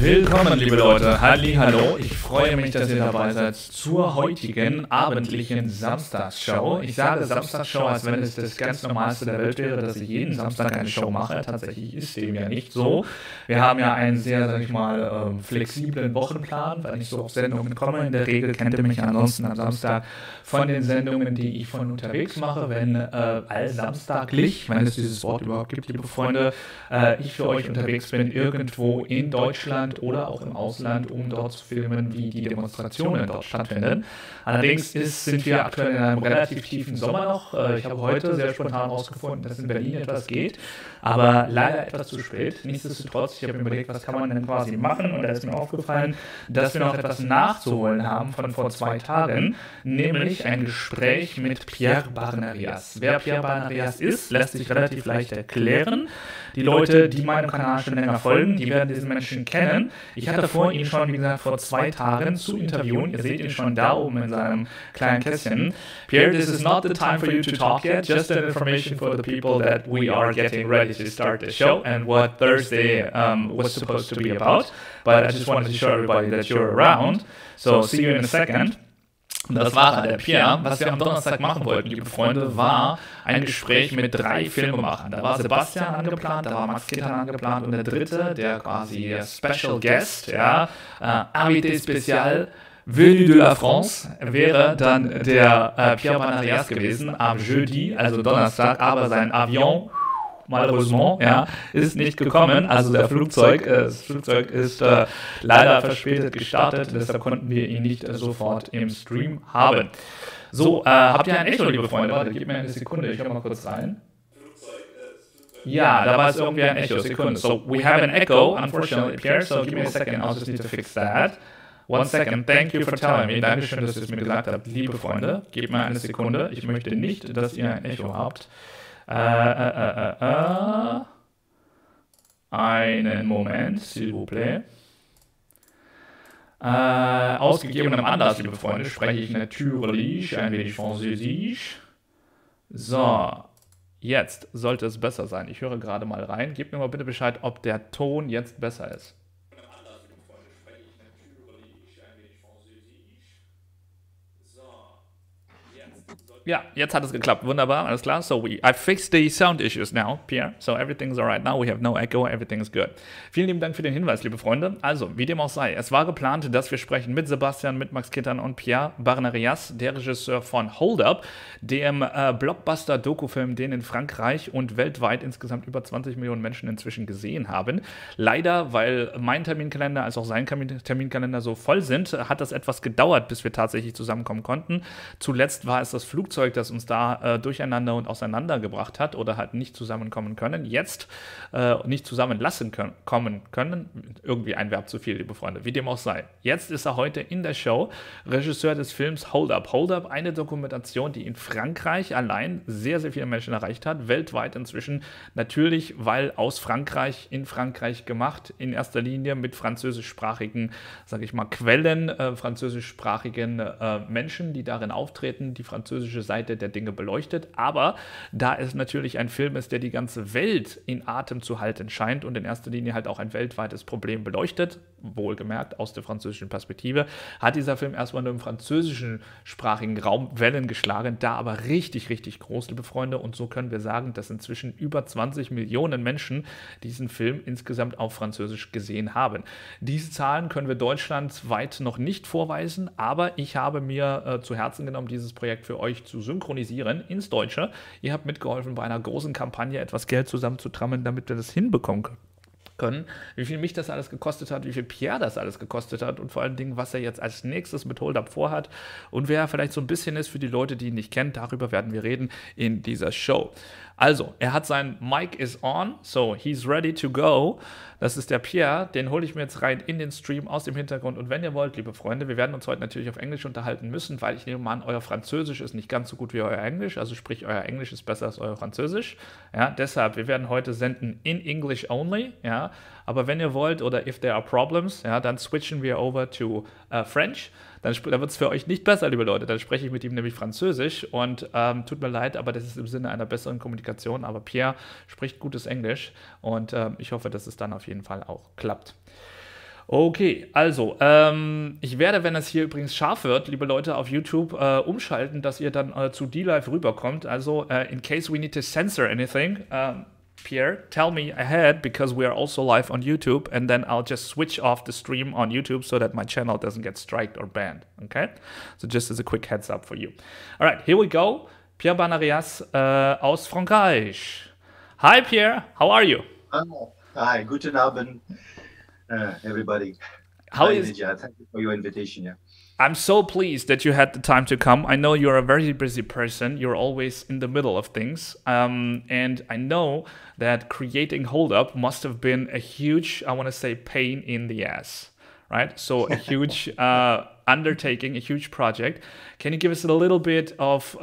Willkommen, liebe Leute. Hallo. Ich freue mich, dass ihr dabei seid zur heutigen abendlichen Samstagsshow. Ich sage Samstagsshow, als wenn es das ganz Normalste der Welt wäre, dass ich jeden Samstag eine Show mache. Tatsächlich ist dem ja nicht so. Wir haben ja einen sehr, sag ich mal, flexiblen Wochenplan, weil ich so auf Sendungen komme. In der Regel kennt ihr mich ansonsten am Samstag von den Sendungen, die ich von unterwegs mache, wenn allsamstaglich, wenn es dieses Wort überhaupt gibt, liebe Freunde, ich für euch unterwegs bin, irgendwo in Deutschland oder auch im Ausland, um dort zu filmen, wie die Demonstrationen dort stattfinden. Allerdings sind wir aktuell in einem relativ tiefen Sommer noch. Ich habe heute sehr spontan herausgefunden, dass in Berlin etwas geht, aber leider etwas zu spät. Nichtsdestotrotz, ich habe mir überlegt, was kann man denn quasi machen, und da ist mir aufgefallen, dass wir noch etwas nachzuholen haben von vor 2 Tagen, nämlich ein Gespräch mit Pierre Barnerias. Wer Pierre Barnerias ist, lässt sich relativ leicht erklären. Die Leute, die meinem Kanal schon länger folgen, die werden diesen Menschen kennen. Ich hatte vor, ihn schon, wie gesagt, vor 2 Tagen zu interviewen. Ihr seht ihn schon da oben in seinem kleinen Kästchen. Pierre, this is not the time for you to talk yet. Just an information for the people that we are getting ready to start the show and what Thursday was supposed to be about. But I just wanted to show everybody that you're around. So see you in a second. Und das war der Pierre. Was wir am Donnerstag machen wollten, liebe Freunde, war ein Gespräch mit 3 Filmemachern. Da war Sebastian angeplant, da war Max Kittern angeplant und der dritte, der quasi Special Guest, ja, Invité Spécial, Venu de la France, wäre dann der Pierre Barnerias gewesen am Jeudi, also Donnerstag, aber sein Avion, malheureusement, ja, ist nicht gekommen. Also das Flugzeug ist leider verspätet gestartet, deshalb konnten wir ihn nicht sofort im Stream haben. So, habt ihr ein Echo, liebe Freunde? Warte, gib mir eine Sekunde, ich höre mal kurz rein. Ja, da war es irgendwie ein Echo. Sekunde. So, we have an echo, unfortunately, Pierre, so give me a second, I'll just need to fix that. 1 second, thank you for telling me. Dankeschön, dass ihr es mir gesagt habt, liebe Freunde. Gebt mir eine Sekunde, ich möchte nicht, dass ihr ein Echo habt. Einen Moment, s'il vous plaît. Aus gegebenem Anlass, liebe Freunde, spreche ich natürlich ein wenig Französisch. So, jetzt sollte es besser sein. Ich höre gerade mal rein. Gebt mir mal bitte Bescheid, ob der Ton jetzt besser ist. Ja, jetzt hat es geklappt. Wunderbar, alles klar. So, I fixed the sound issues now, Pierre. So, everything's alright now. We have no echo. Everything's good. Vielen lieben Dank für den Hinweis, liebe Freunde. Also, wie dem auch sei, es war geplant, dass wir sprechen mit Sebastian, mit Max Kittern und Pierre Barnerias, der Regisseur von Hold Up, dem Blockbuster-Doku-Film, den in Frankreich und weltweit insgesamt über 20 Millionen Menschen inzwischen gesehen haben. Leider, weil mein Terminkalender als auch sein Terminkalender so voll sind, hat das etwas gedauert, bis wir tatsächlich zusammenkommen konnten. Zuletzt war es das Flugzeug, das uns da durcheinander und auseinander gebracht hat oder halt nicht zusammenkommen können. Jetzt nicht zusammenlassen kommen können. Irgendwie ein Verb zu viel, liebe Freunde. Wie dem auch sei. Jetzt ist er heute in der Show Regisseur des Films Hold Up. Hold Up, eine Dokumentation, die in Frankreich allein sehr, sehr viele Menschen erreicht hat. Weltweit inzwischen natürlich, weil aus Frankreich in Frankreich gemacht. In erster Linie mit französischsprachigen, sage ich mal, Quellen, französischsprachigen Menschen, die darin auftreten, die französische Seite der Dinge beleuchtet, aber da es natürlich ein Film ist, der die ganze Welt in Atem zu halten scheint und in erster Linie halt auch ein weltweites Problem beleuchtet, wohlgemerkt aus der französischen Perspektive, hat dieser Film erstmal nur im französischen sprachigen Raum Wellen geschlagen, da aber richtig, richtig groß, liebe Freunde, und so können wir sagen, dass inzwischen über 20 Millionen Menschen diesen Film insgesamt auf Französisch gesehen haben. Diese Zahlen können wir deutschlandweit noch nicht vorweisen, aber ich habe mir zu Herzen genommen, dieses Projekt für euch zu synchronisieren ins Deutsche. Ihr habt mitgeholfen, bei einer großen Kampagne etwas Geld zusammenzutrammeln, damit wir das hinbekommen können. Wie viel mich das alles gekostet hat, wie viel Pierre das alles gekostet hat und vor allen Dingen, was er jetzt als nächstes mit Hold Up vorhat und wer er vielleicht so ein bisschen ist für die Leute, die ihn nicht kennen, darüber werden wir reden in dieser Show. Also, er hat sein Mic is on, so he's ready to go. Das ist der Pierre, den hole ich mir jetzt rein in den Stream aus dem Hintergrund. Und wenn ihr wollt, liebe Freunde, wir werden uns heute natürlich auf Englisch unterhalten müssen, weil ich nehme mal an, euer Französisch ist nicht ganz so gut wie euer Englisch. Also sprich, euer Englisch ist besser als euer Französisch. Ja, deshalb, wir werden heute senden in English only. Ja, aber wenn ihr wollt oder if there are problems, ja, dann switchen wir over to French. Dann wird es für euch nicht besser, liebe Leute. Dann spreche ich mit ihm nämlich Französisch und tut mir leid, aber das ist im Sinne einer besseren Kommunikation. Aber Pierre spricht gutes Englisch und ich hoffe, dass es dann auf jeden Fall auch klappt. Okay, also, ich werde, wenn es hier übrigens scharf wird, liebe Leute auf YouTube, umschalten, dass ihr dann zu DLIVE rüberkommt. Also, in case we need to censor anything, Pierre, tell me ahead because we are also live on YouTube, and then I'll just switch off the stream on YouTube so that my channel doesn't get striked or banned. Okay? So just as a quick heads up for you. All right, here we go. Pierre Barnerias aus Frankreich. Hi, Pierre. How are you? Hi, guten Abend, everybody. How Hi, is? Lydia. Thank you for your invitation. Yeah. I'm so pleased that you had the time to come. I know you're a very busy person. You're always in the middle of things. And I know that creating Hold Up must have been a huge, I want to say, pain in the ass, right? So a huge undertaking, a huge project. Can you give us a little bit of,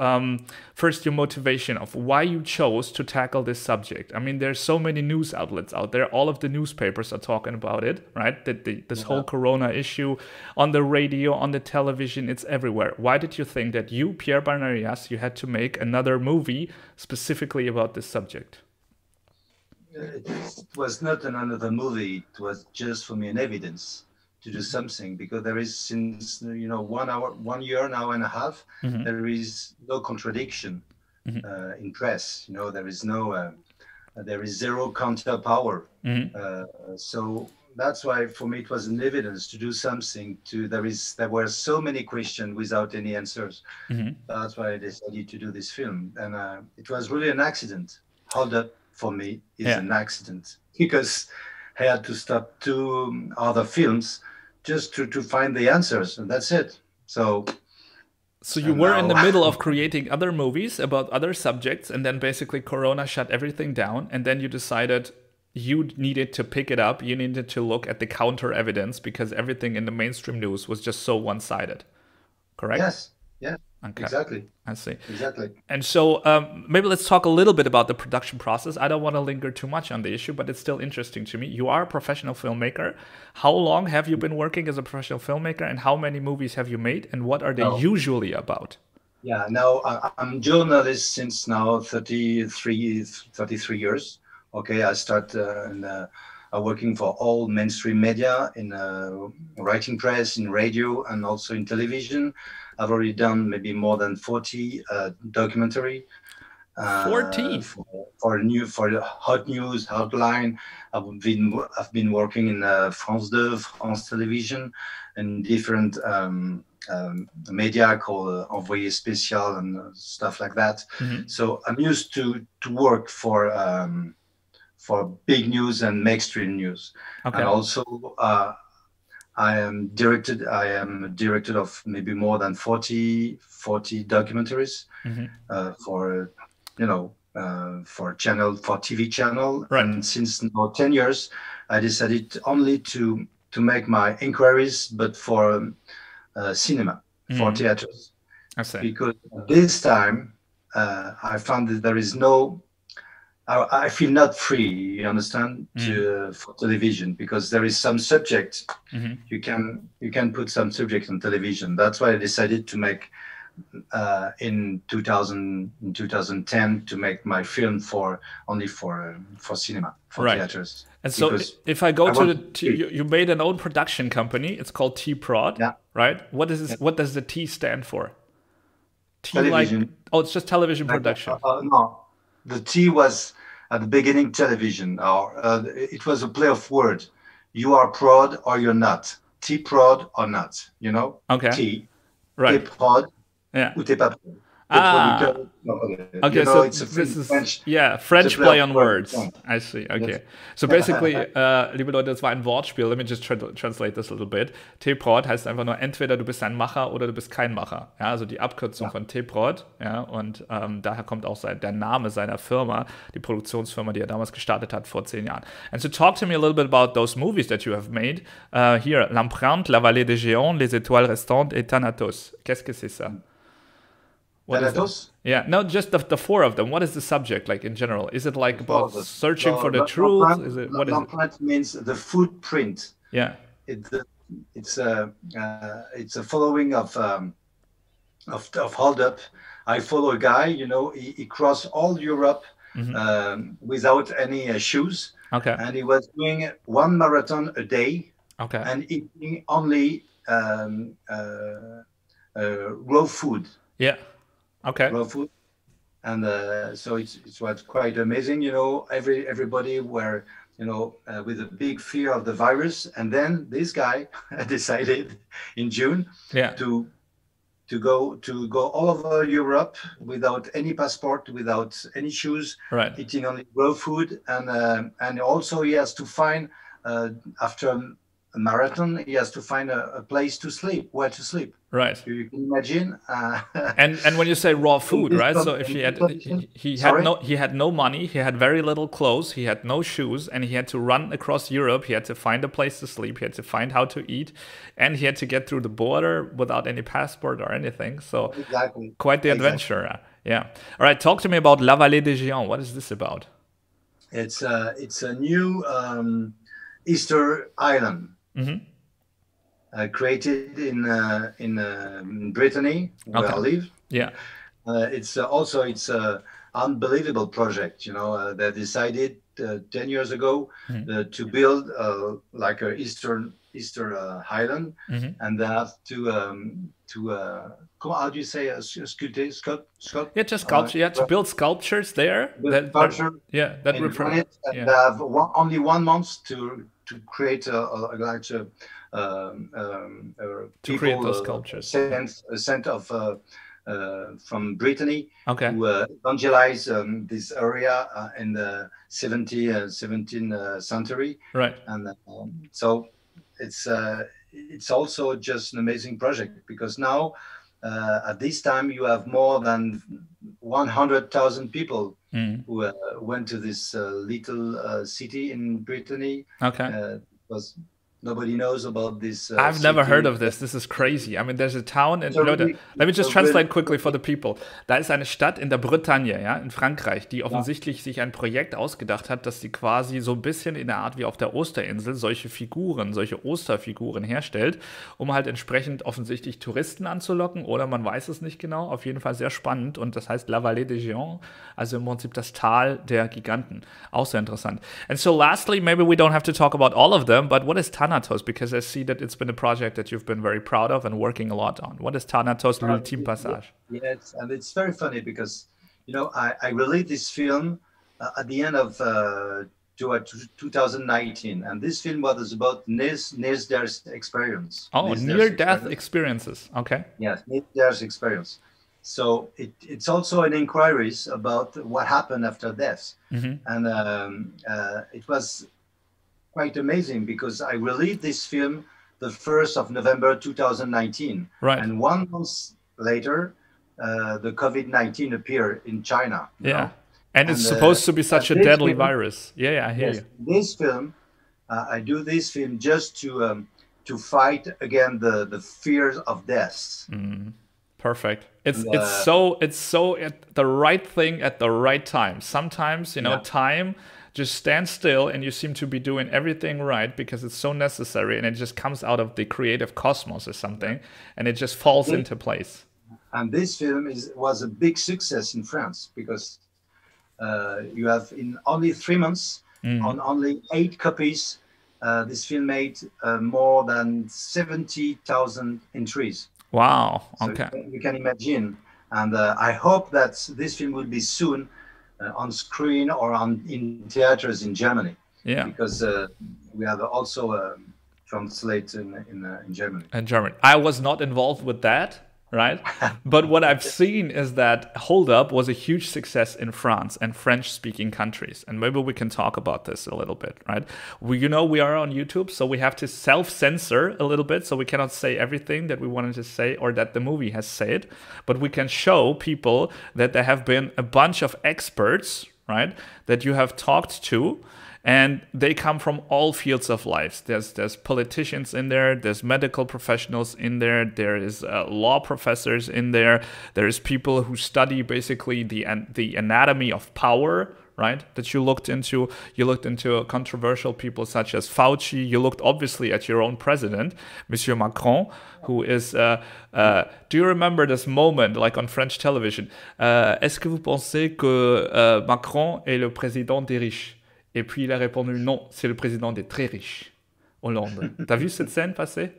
first, your motivation of why you chose to tackle this subject? I mean, there's so many news outlets out there. All of the newspapers are talking about it, right? This whole Corona issue on the radio, on the television, it's everywhere. Why did you think that you, Pierre Barnerias, you had to make another movie specifically about this subject? It was not another movie. It was just for me an evidence to do something, because there is, since 1 year now and a half, there is no contradiction in press. There is no, there is zero counter power. So that's why for me it was an evidence to do something. There were so many questions without any answers. That's why I decided to do this film, and it was really an accident. Hold Up for me is an accident, because I had to stop 2 other films just to find the answers, and that's it. So you were in the middle of creating other movies about other subjects, and then basically Corona shut everything down, and then you decided you needed to pick it up, you needed to look at the counter evidence, because everything in the mainstream news was just so one-sided, correct? Yes, yeah, okay. Exactly. I see. Exactly. And so maybe let's talk a little bit about the production process. I don't want to linger too much on the issue, but it's still interesting to me. You are a professional filmmaker. How long have you been working as a professional filmmaker, and how many movies have you made, and what are they usually about? Yeah, now I'm journalist since now 33 years. Okay, I start working for all mainstream media in writing press, in radio, and also in television. I've already done maybe more than 40 documentary. 40 for the hot news outline. I've been working in France 2, France Television, and different media called Envoyé Spécial and stuff like that. So I'm used to work for big news and mainstream news. Okay. And also I am directed of maybe more than 40 documentaries for TV channel. Right. And since now 10 years, I decided only to make my inquiries, but for cinema, for theaters. I see. Because this time I found that there is no, I feel not free, you understand, for television, because there is some subject, you can put some subject on television. That's why I decided to make in 2010 to make my film only for cinema, for theaters. And so if I go to you made an own production company. It's called T-Prod, right? What is this? What does the T stand for? Television. It's just television production. No. The T was at the beginning television, or it was a play of word. You are prod or you're not. T-prod or not, Okay. T. Right. T-prod. Yeah. Ou t'es pas okay, so it's a this is French. Yeah, French play on words. Yeah. I see. Okay. Yes. So basically, liebe Leute, das war ein Wortspiel. Let me just translate this a little bit. T-Prod heißt einfach nur, entweder du bist ein Macher oder du bist kein Macher. Ja, also die Abkürzung von T-Prod. Ja, und daher kommt auch der Name seiner Firma, die Produktionsfirma, die er damals gestartet hat vor 10 Jahren. And so talk to me a little bit about those movies that you have made. Here, L'Empreinte, La Vallée des Géants, Les Étoiles Restantes et Thanatos. Qu'est-ce que c'est ça? Thanatos? Yeah, no, just the 4 of them. What is the subject like in general? Is it like about searching for the truth? Is it what is it? L'empreinte means the footprint. Yeah. It's a following of Hold Up. I follow a guy, he crossed all Europe without any shoes. Okay. And he was doing 1 marathon a day Okay. and eating only raw food. Yeah. Okay. Raw food. And so it was quite amazing, you know. Everybody were, you know, with a big fear of the virus, and then this guy decided in June Yeah. to go all over Europe without any passport, without any shoes, Right. eating only raw food, and also he has to find after a marathon, he has to find a place to sleep, where to sleep. Right. You can imagine. And when you say raw food, right? So if he had no money, he had very little clothes, he had no shoes, and he had to run across Europe. He had to find a place to sleep. He had to find how to eat, and he had to get through the border without any passport or anything. So exactly, quite the adventure. Yeah. All right. Talk to me about La Vallée des Géants. What is this about? It's a new Easter island. Created in Brittany, where I live. Yeah. It's an unbelievable project. You know, they decided 10 years ago to build like a Easter island, and they have to how do you say sculpt? Yeah, just sculpture. Yeah, to build sculptures there. That represent. And they have only 1 month to create to create those sculptures. Sent of from Brittany to evangelize this area in the 17th century. Right. And so it's also just an amazing project, because now at this time you have more than 100,000 people who went to this little city in Brittany. Okay. Because nobody knows about this. I've never heard of this. This is crazy. I mean, there's a town in, Leute, let me just translate quickly for the people. Da ist eine Stadt in der Bretagne, ja, in Frankreich, die offensichtlich sich ein Projekt ausgedacht hat, dass sie quasi so ein bisschen in der Art wie auf der Osterinsel solche Figuren, solche Osterfiguren herstellt, um halt entsprechend offensichtlich Touristen anzulocken, oder man weiß es nicht genau. Auf jeden Fall sehr spannend, und das heißt La Vallée des Géants, also im Prinzip das Tal der Giganten. Auch sehr interessant. And so lastly, maybe we don't have to talk about all of them, but what is Thanatos? Because I see that it's been a project that you've been very proud of and working a lot on. What is Thanatos, l'ultime passage? Yes, and it's very funny because, you know, I released this film at the end of 2019, and this film was about near-death experience. Oh, near-death experiences. Okay. Yes, near-death experience. So it's also an inquiries about what happened after death, and it was quite amazing because I released this film the 1st of November 2019, right? And 1 month later, the COVID-19 appeared in China. Yeah, and it's supposed to be such a deadly virus. Yeah, I hear you. This film, I do this film just to fight against the fears of death. Perfect. It's so at the right thing at the right time. Sometimes, you know, time just stands still and you seem to be doing everything right because it's so necessary, and it just comes out of the creative cosmos or something, and it just falls into place. And this film was a big success in France because you have in only 3 months, on only 8 copies, this film made more than 70,000 entries. Wow. Okay. So you can imagine, and I hope that this film will be soon on screen or in theaters in Germany. Yeah. Because we have also translate in Germany. In German. I was not involved with that, right? But what I've seen is that Hold Up was a huge success in France and French-speaking countries. And maybe we can talk about this a little bit, right? We are on YouTube, so we have to self-censor a little bit, so we cannot say everything that we wanted to say or that the movie has said. But we can show people that there have been a bunch of experts, right, that you have talked to, and they come from all fields of life. There's politicians in there, there's medical professionals in there, there is law professors in there, there's people who study basically the anatomy of power, right, that you looked into. You looked into controversial people such as Fauci. You looked obviously at your own president, Monsieur Macron, who is, do you remember this moment, like on French television? Est-ce que vous pensez que Macron est le président des riches? Et puis il a répondu non, c'est le président des très riches. Hollande. T'as vu cette scène passer?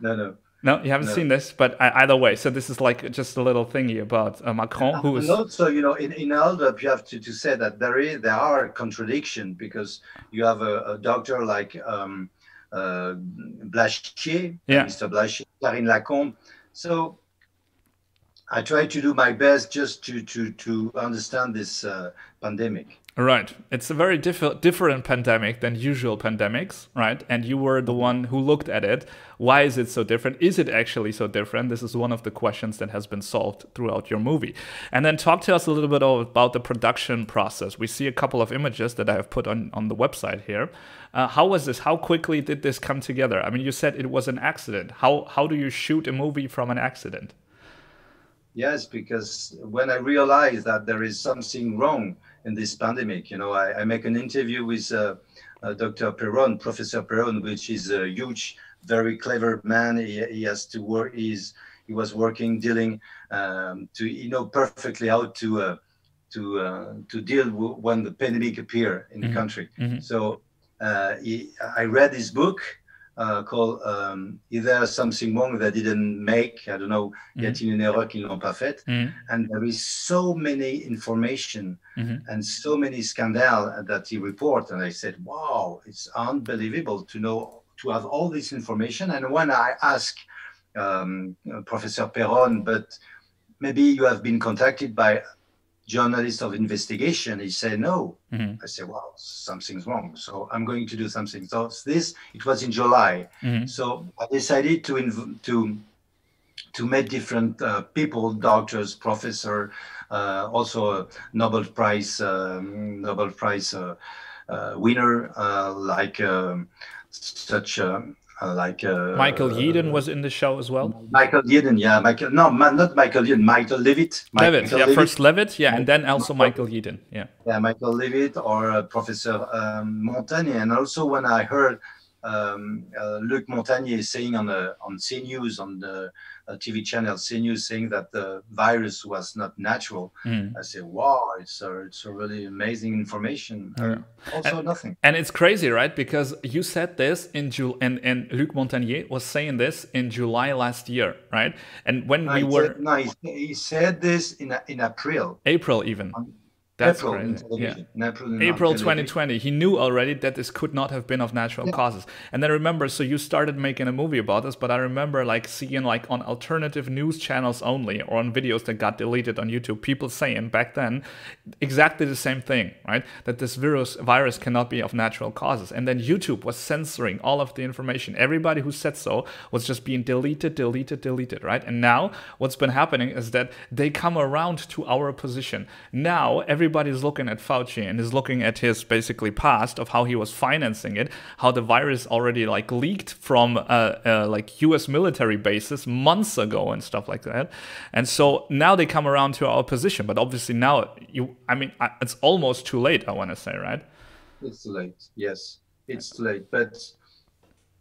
No. No, you haven't seen this, but either way. So this is like just a little thingy about Macron, who is... And also, you know, in hold up, you have to say that there are contradictions, because you have a doctor like Blachier, Mr. Blachier, Karine Lacombe. So I try to do my best just to understand this pandemic. Right. It's a very different pandemic than usual pandemics, right? And you were the one who looked at it. Why is it so different? Is it actually so different? This is one of the questions that has been solved throughout your movie. And then talk to us a little bit about the production process. We see a couple of images that I have put on the website here. How was this? How quickly did this come together? I mean, you said it was an accident. How do you shoot a movie from an accident? Yes, because when I realized that there is something wrong in this pandemic, you know, I make an interview with Dr. Perron, Professor Perron, which is a huge, very clever man. He has to work. He was working, dealing to perfectly how to deal when the pandemic appear in the country. So I read his book. Called Either Something Wrong They Didn't Make, I don't know, Y a-t-il une erreur qu'ils n'ont pas faite? And there is so many information and so many scandal that he reports, and I said, wow, it's unbelievable to have all this information. And when I asked Professor Perron, but maybe you have been contacted by journalist of investigation, he said no. I said, wow, something's wrong, so I'm going to do something. So it was in July. So I decided to meet different people, doctors, professor, also a Nobel Prize winner, like Michael Yeadon was in the show as well. Michael Yeadon, yeah. Not Michael Yeadon, Michael Levitt. First Levitt, and then also Michael Yeadon, Yeah, Michael Levitt or Professor Montagnier. And also when I heard Luc Montagnier saying on CNews, on the TV channel CNews, saying that the virus was not natural, I said, wow, it's a really amazing information. Nothing. And it's crazy, right? Because you said this in July, and Luc Montagnier was saying this in July last year, right? And when he said this in April. April even. That's crazy. April 2020. He knew already that this could not have been of natural causes. And then remember, so you started making a movie about this, but I remember like seeing like on alternative news channels only, or on videos that got deleted on YouTube, people saying back then exactly the same thing, right? That this virus cannot be of natural causes. And then YouTube was censoring all of the information. Everybody who said so was just being deleted, right? And now what's been happening is that they come around to our position. Now everybody's looking at Fauci and is looking at his basically past of how he was financing it, how the virus already like leaked from like US military bases months ago and stuff like that. And so now they come around to our position, but obviously now it's almost too late, I want to say, right? It's too late. Yes, it's too late, but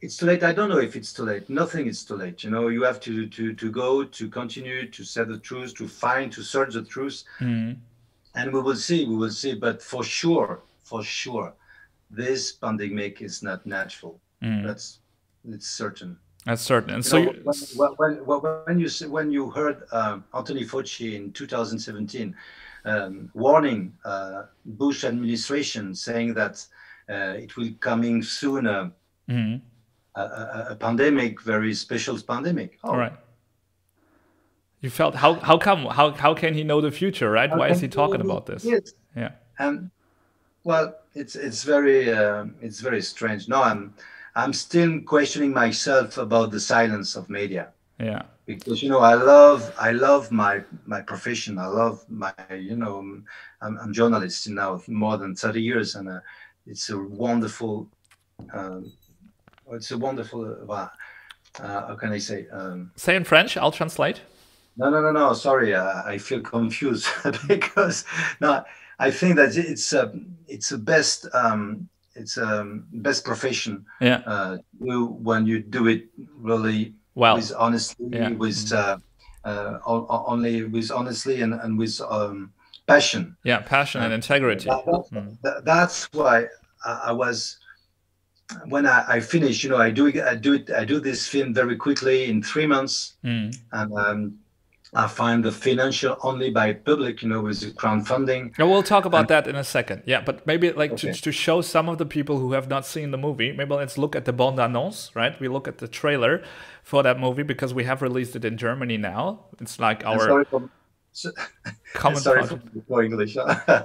it's too late. I don't know if it's too late. Nothing is too late. You know, you have to go, to continue, to say the truth, to search the truth. And we will see, but for sure, this pandemic is not natural. It's certain. That's certain. And so when you heard Anthony Fauci in 2017 warning Bush administration, saying that it will coming soon a pandemic, very special pandemic. All right. You felt how come? How can he know the future, right? Why is he talking about this? Yes. Yeah. And well, it's very strange. No, I'm still questioning myself about the silence of media. Yeah. Because I love my profession. I love my I'm journalist now more than 30 years, and it's a wonderful. How can I say? Say in French. I'll translate. No. Sorry, I feel confused because I think that it's a best profession. Yeah. When you do it really well, with honesty, with only with honestly and with passion. Yeah, passion and integrity. That's why I was when I finish, I do this film very quickly in 3 months, and I find the financial only by public, with the crowdfunding. Yeah, we'll talk about that in a second. Yeah, but maybe like to show some of the people who have not seen the movie, maybe let's look at the bande-annonce, right? We look at the trailer for that movie because we have released it in Germany now. It's like our common project. For English.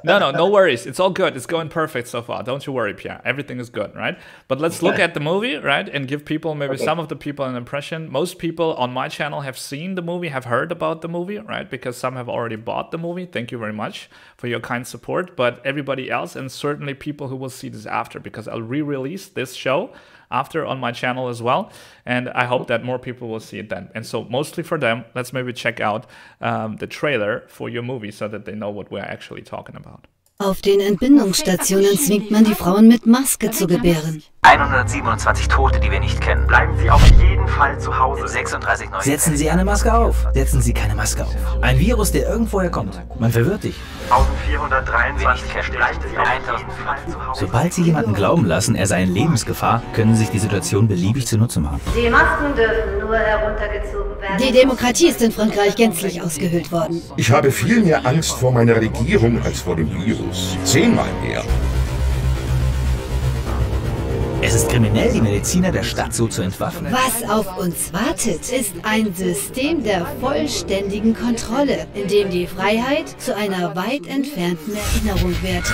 No worries. It's all good. It's going perfect so far. Don't you worry, Pierre. Everything is good, right? But let's look at the movie, right? And give people, maybe some of the people, an impression. Most people on my channel have seen the movie, have heard about the movie, right? Because some have already bought the movie. Thank you very much for your kind support. But everybody else, and certainly people who will see this after, because I'll re-release this show after on my channel as well, and I hope that more people will see it then. And so mostly for them, let's maybe check out the trailer for your movie so that they know what we're actually talking about. Auf den Entbindungsstationen zwingt man die Frauen mit Maske zu gebären. 127 Tote, die wir nicht kennen. Bleiben Sie auf jeden Fall zu Hause. 36 neue. Setzen Sie eine Maske auf. Setzen Sie keine Maske auf. Ein Virus, der irgendwoher kommt. Man verwirrt dich. 1423. Bleiben Sie auf jeden Fall zu Hause. Sobald Sie jemanden glauben lassen, er sei in Lebensgefahr, können Sie sich die Situation beliebig zunutze machen. Die Masken dürfen nur heruntergezogen werden. Die Demokratie ist in Frankreich gänzlich ausgehöhlt worden. Ich habe viel mehr Angst vor meiner Regierung als vor dem Virus. 10-mal mehr. Es ist kriminell, die Mediziner der Stadt so zu entwaffnen. Was auf uns wartet, ist ein System der vollständigen Kontrolle, in dem die Freiheit zu einer weit entfernten Erinnerung wird.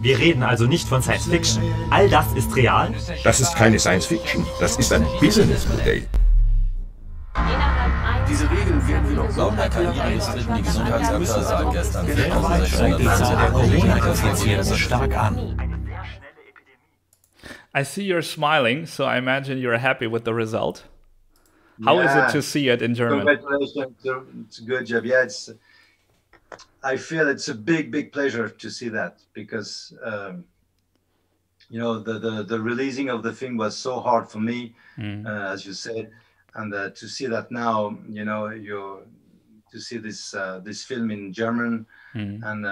Wir reden also nicht von Science Fiction. All das ist real. Das ist keine Science Fiction, das ist ein Businessmodell. Diese Regeln werden wir noch laut der KI die Gesundheitsämter sagen gestern, der Corona-Narrativ stark an. I see you're smiling, so I imagine you're happy with the result. How is it to see it in German? Congratulations, it's a good job. Yeah, I feel it's a big pleasure to see that, because the releasing of the film was so hard for me, as you said. And to see that now, to see this film in German, and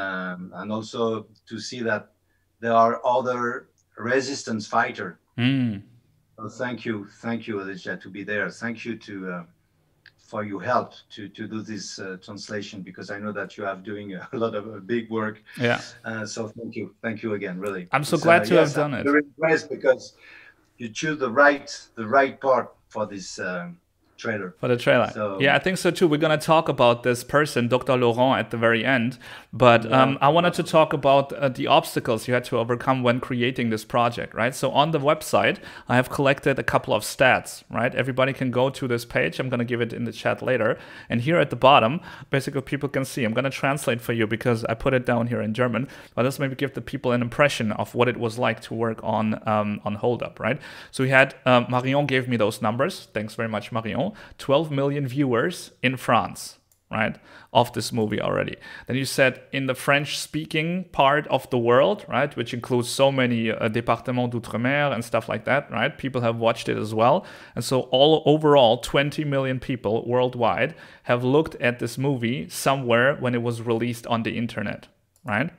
also to see that there are other resistance fighters. So thank you, Alicia, to be there. Thank you for your help to do this translation, because I know that you are doing a lot of big work. Yeah. So thank you again, really. I'm so glad to have done it. I'm very impressed because you choose the right part for this trailer. For the trailer. So, yeah, I think so too. We're going to talk about this person, Dr. Laurent, at the very end. But I wanted to talk about the obstacles you had to overcome when creating this project, right? So on the website, I have collected a couple of stats, right? Everybody can go to this page. I'm going to give it in the chat later. And here at the bottom, basically people can see. I'm going to translate for you because I put it down here in German. But let's maybe give the people an impression of what it was like to work on Hold Up, right? So we had, Marion gave me those numbers. Thanks very much, Marion. 12 million viewers in France, right, of this movie already. Then you said in the French-speaking part of the world, right, which includes so many départements d'outre-mer and stuff like that, right, people have watched it as well. And so overall, 20 million people worldwide have looked at this movie somewhere when it was released on the internet, right?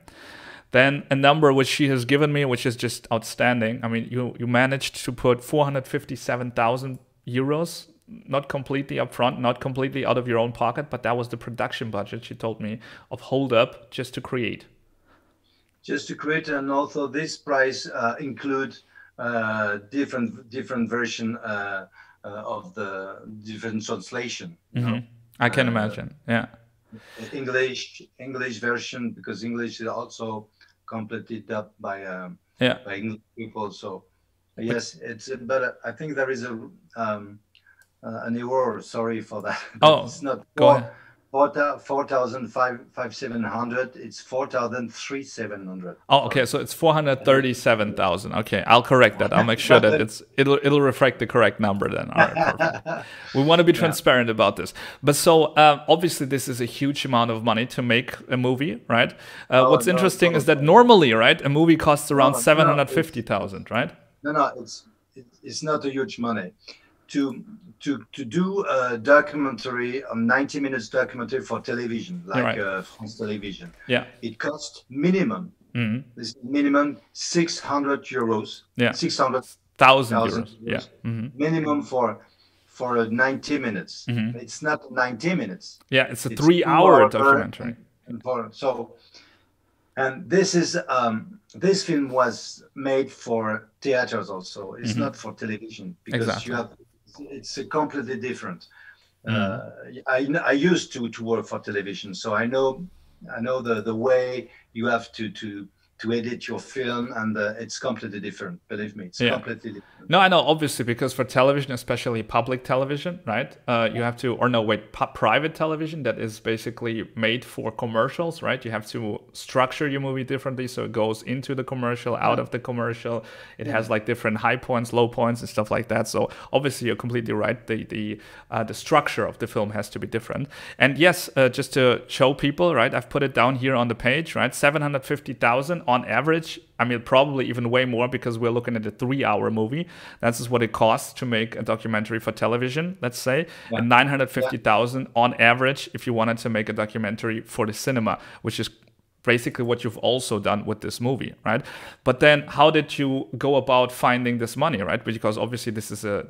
Then a number which she has given me, which is just outstanding. I mean, you managed to put 457,000 euros, not completely upfront, not completely out of your own pocket, but that was the production budget, she told me, of Hold Up just to create. Just to create, and also this price include different version of the different translation. I can imagine, yeah. English version, because English is also completed up by English people. So yes, but I think there is an error. Sorry for that. Oh, it's not 4,700. It's 4,300. Oh, okay. So it's 437,000. Okay, I'll correct that. I'll make sure that it'll reflect the correct number then. All right, perfect. We want to be transparent about this. But so obviously this is a huge amount of money to make a movie, right? What's interesting is that normally, right, a movie costs around 750,000, right? No, it's not a huge money. To do a documentary, a 90 minutes documentary for television, like France Television, it costs minimum This minimum 600 euros. Yeah. 600,000 euros. Yeah. Minimum for 90 minutes. It's not 90 minutes. Yeah, it's a 3-hour documentary. And this is this film was made for theaters also. It's not for television because it's a completely different. I used to work for television, so I know the way you have to edit your film, and it's completely different. Believe me, it's completely different. No, I know, obviously, because for television, especially public television, right? You have to, private television that is basically made for commercials, right? You have to structure your movie differently, so it goes into the commercial, out of the commercial. It has like different high points, low points, and stuff like that. So obviously, you're completely right. The structure of the film has to be different. And yes, just to show people, right? I've put it down here on the page, right? 750,000 on average. I mean, probably even way more because we're looking at a 3-hour movie. That's what it costs to make a documentary for television, let's say. And 950,000 on average if you wanted to make a documentary for the cinema, which is basically what you've also done with this movie, right? But then how did you go about finding this money, right? Because obviously this is a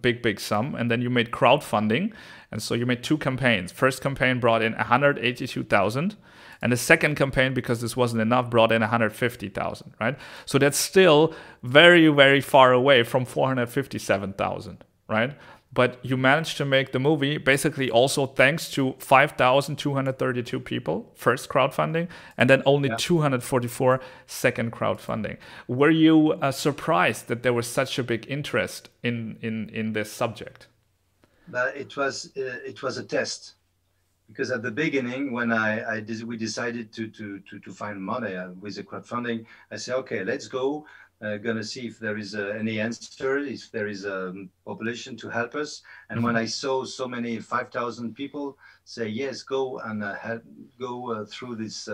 big sum, and then you made crowdfunding, and so you made 2 campaigns. First campaign brought in 182,000, and the second campaign, because this wasn't enough, brought in 150,000, right? So that's still very, very far away from 457,000, right? But you managed to make the movie basically also thanks to 5,232 people, first crowdfunding, and then only 244 second crowdfunding. Were you surprised that there was such a big interest in this subject? It was a test, because at the beginning when we decided to find money with the crowdfunding, I said, okay, let's go. Gonna see if there is any answer, if there is a population to help us. And when I saw so many 5,000 people say yes, go and go through this,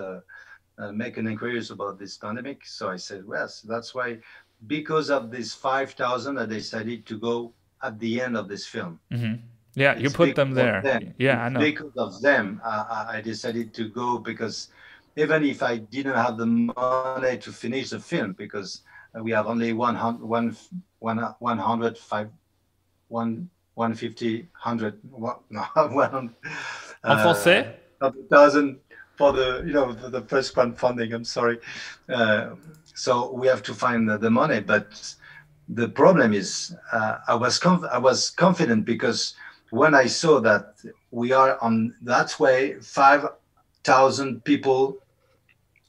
make an inquiries about this pandemic. So I said, well, so that's why, because of this 5,000, I decided to go at the end of this film. Yeah, you put them there. Yeah, I know. Because of them, I decided to go, because even if I didn't have the money to finish the film, because we have only 1,000 for the first crowdfunding. I'm sorry. So we have to find the money, but the problem is I was confident, because when I saw that we are on that way, 5,000 people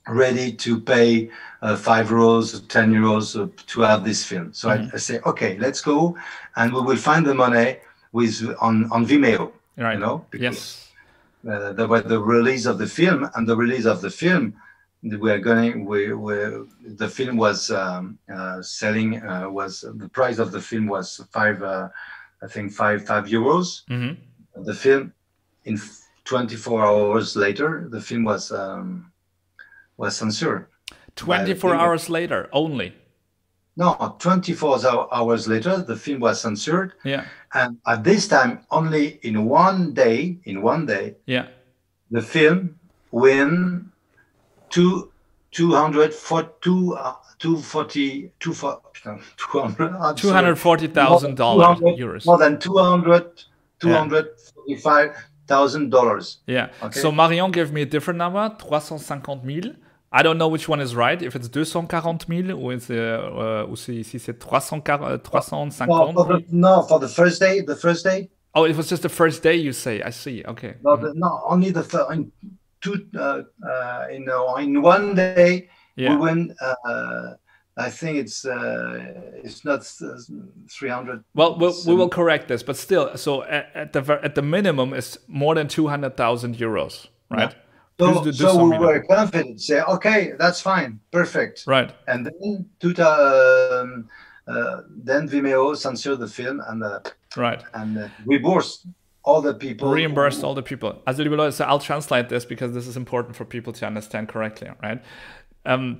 ready to pay 5 euros, 10 euros to have this film. So I say, okay, let's go, and we will find the money on Vimeo. Right. You know, because the release of the film, and the release of the film, the film was selling, the price of the film was 5 euros. The film, in 24 hours later, the film was censored. 24 hours later only? No, 24 hours later, the film was censored. Yeah. And at this time, only in one day, the film win $240,000. More than $245,000. Yeah. Okay? So Marion gave me a different number, 350,000. I don't know which one is right, if it's 240,000 or si c'est 350,000. No, for the first day. Oh, it was just the first day, you say. I see. Okay. No, only in one day we win. I think it's not 300. Well, we will correct this, but still, so at the minimum, it's more than 200,000 euros, right? Yeah. So we were confident, say, okay, that's fine, perfect. Right. And then Vimeo censored the film, and reimbursed all the people. Reimbursed all the people. Also, liebe Leute, so I'll translate this because this is important for people to understand correctly, right?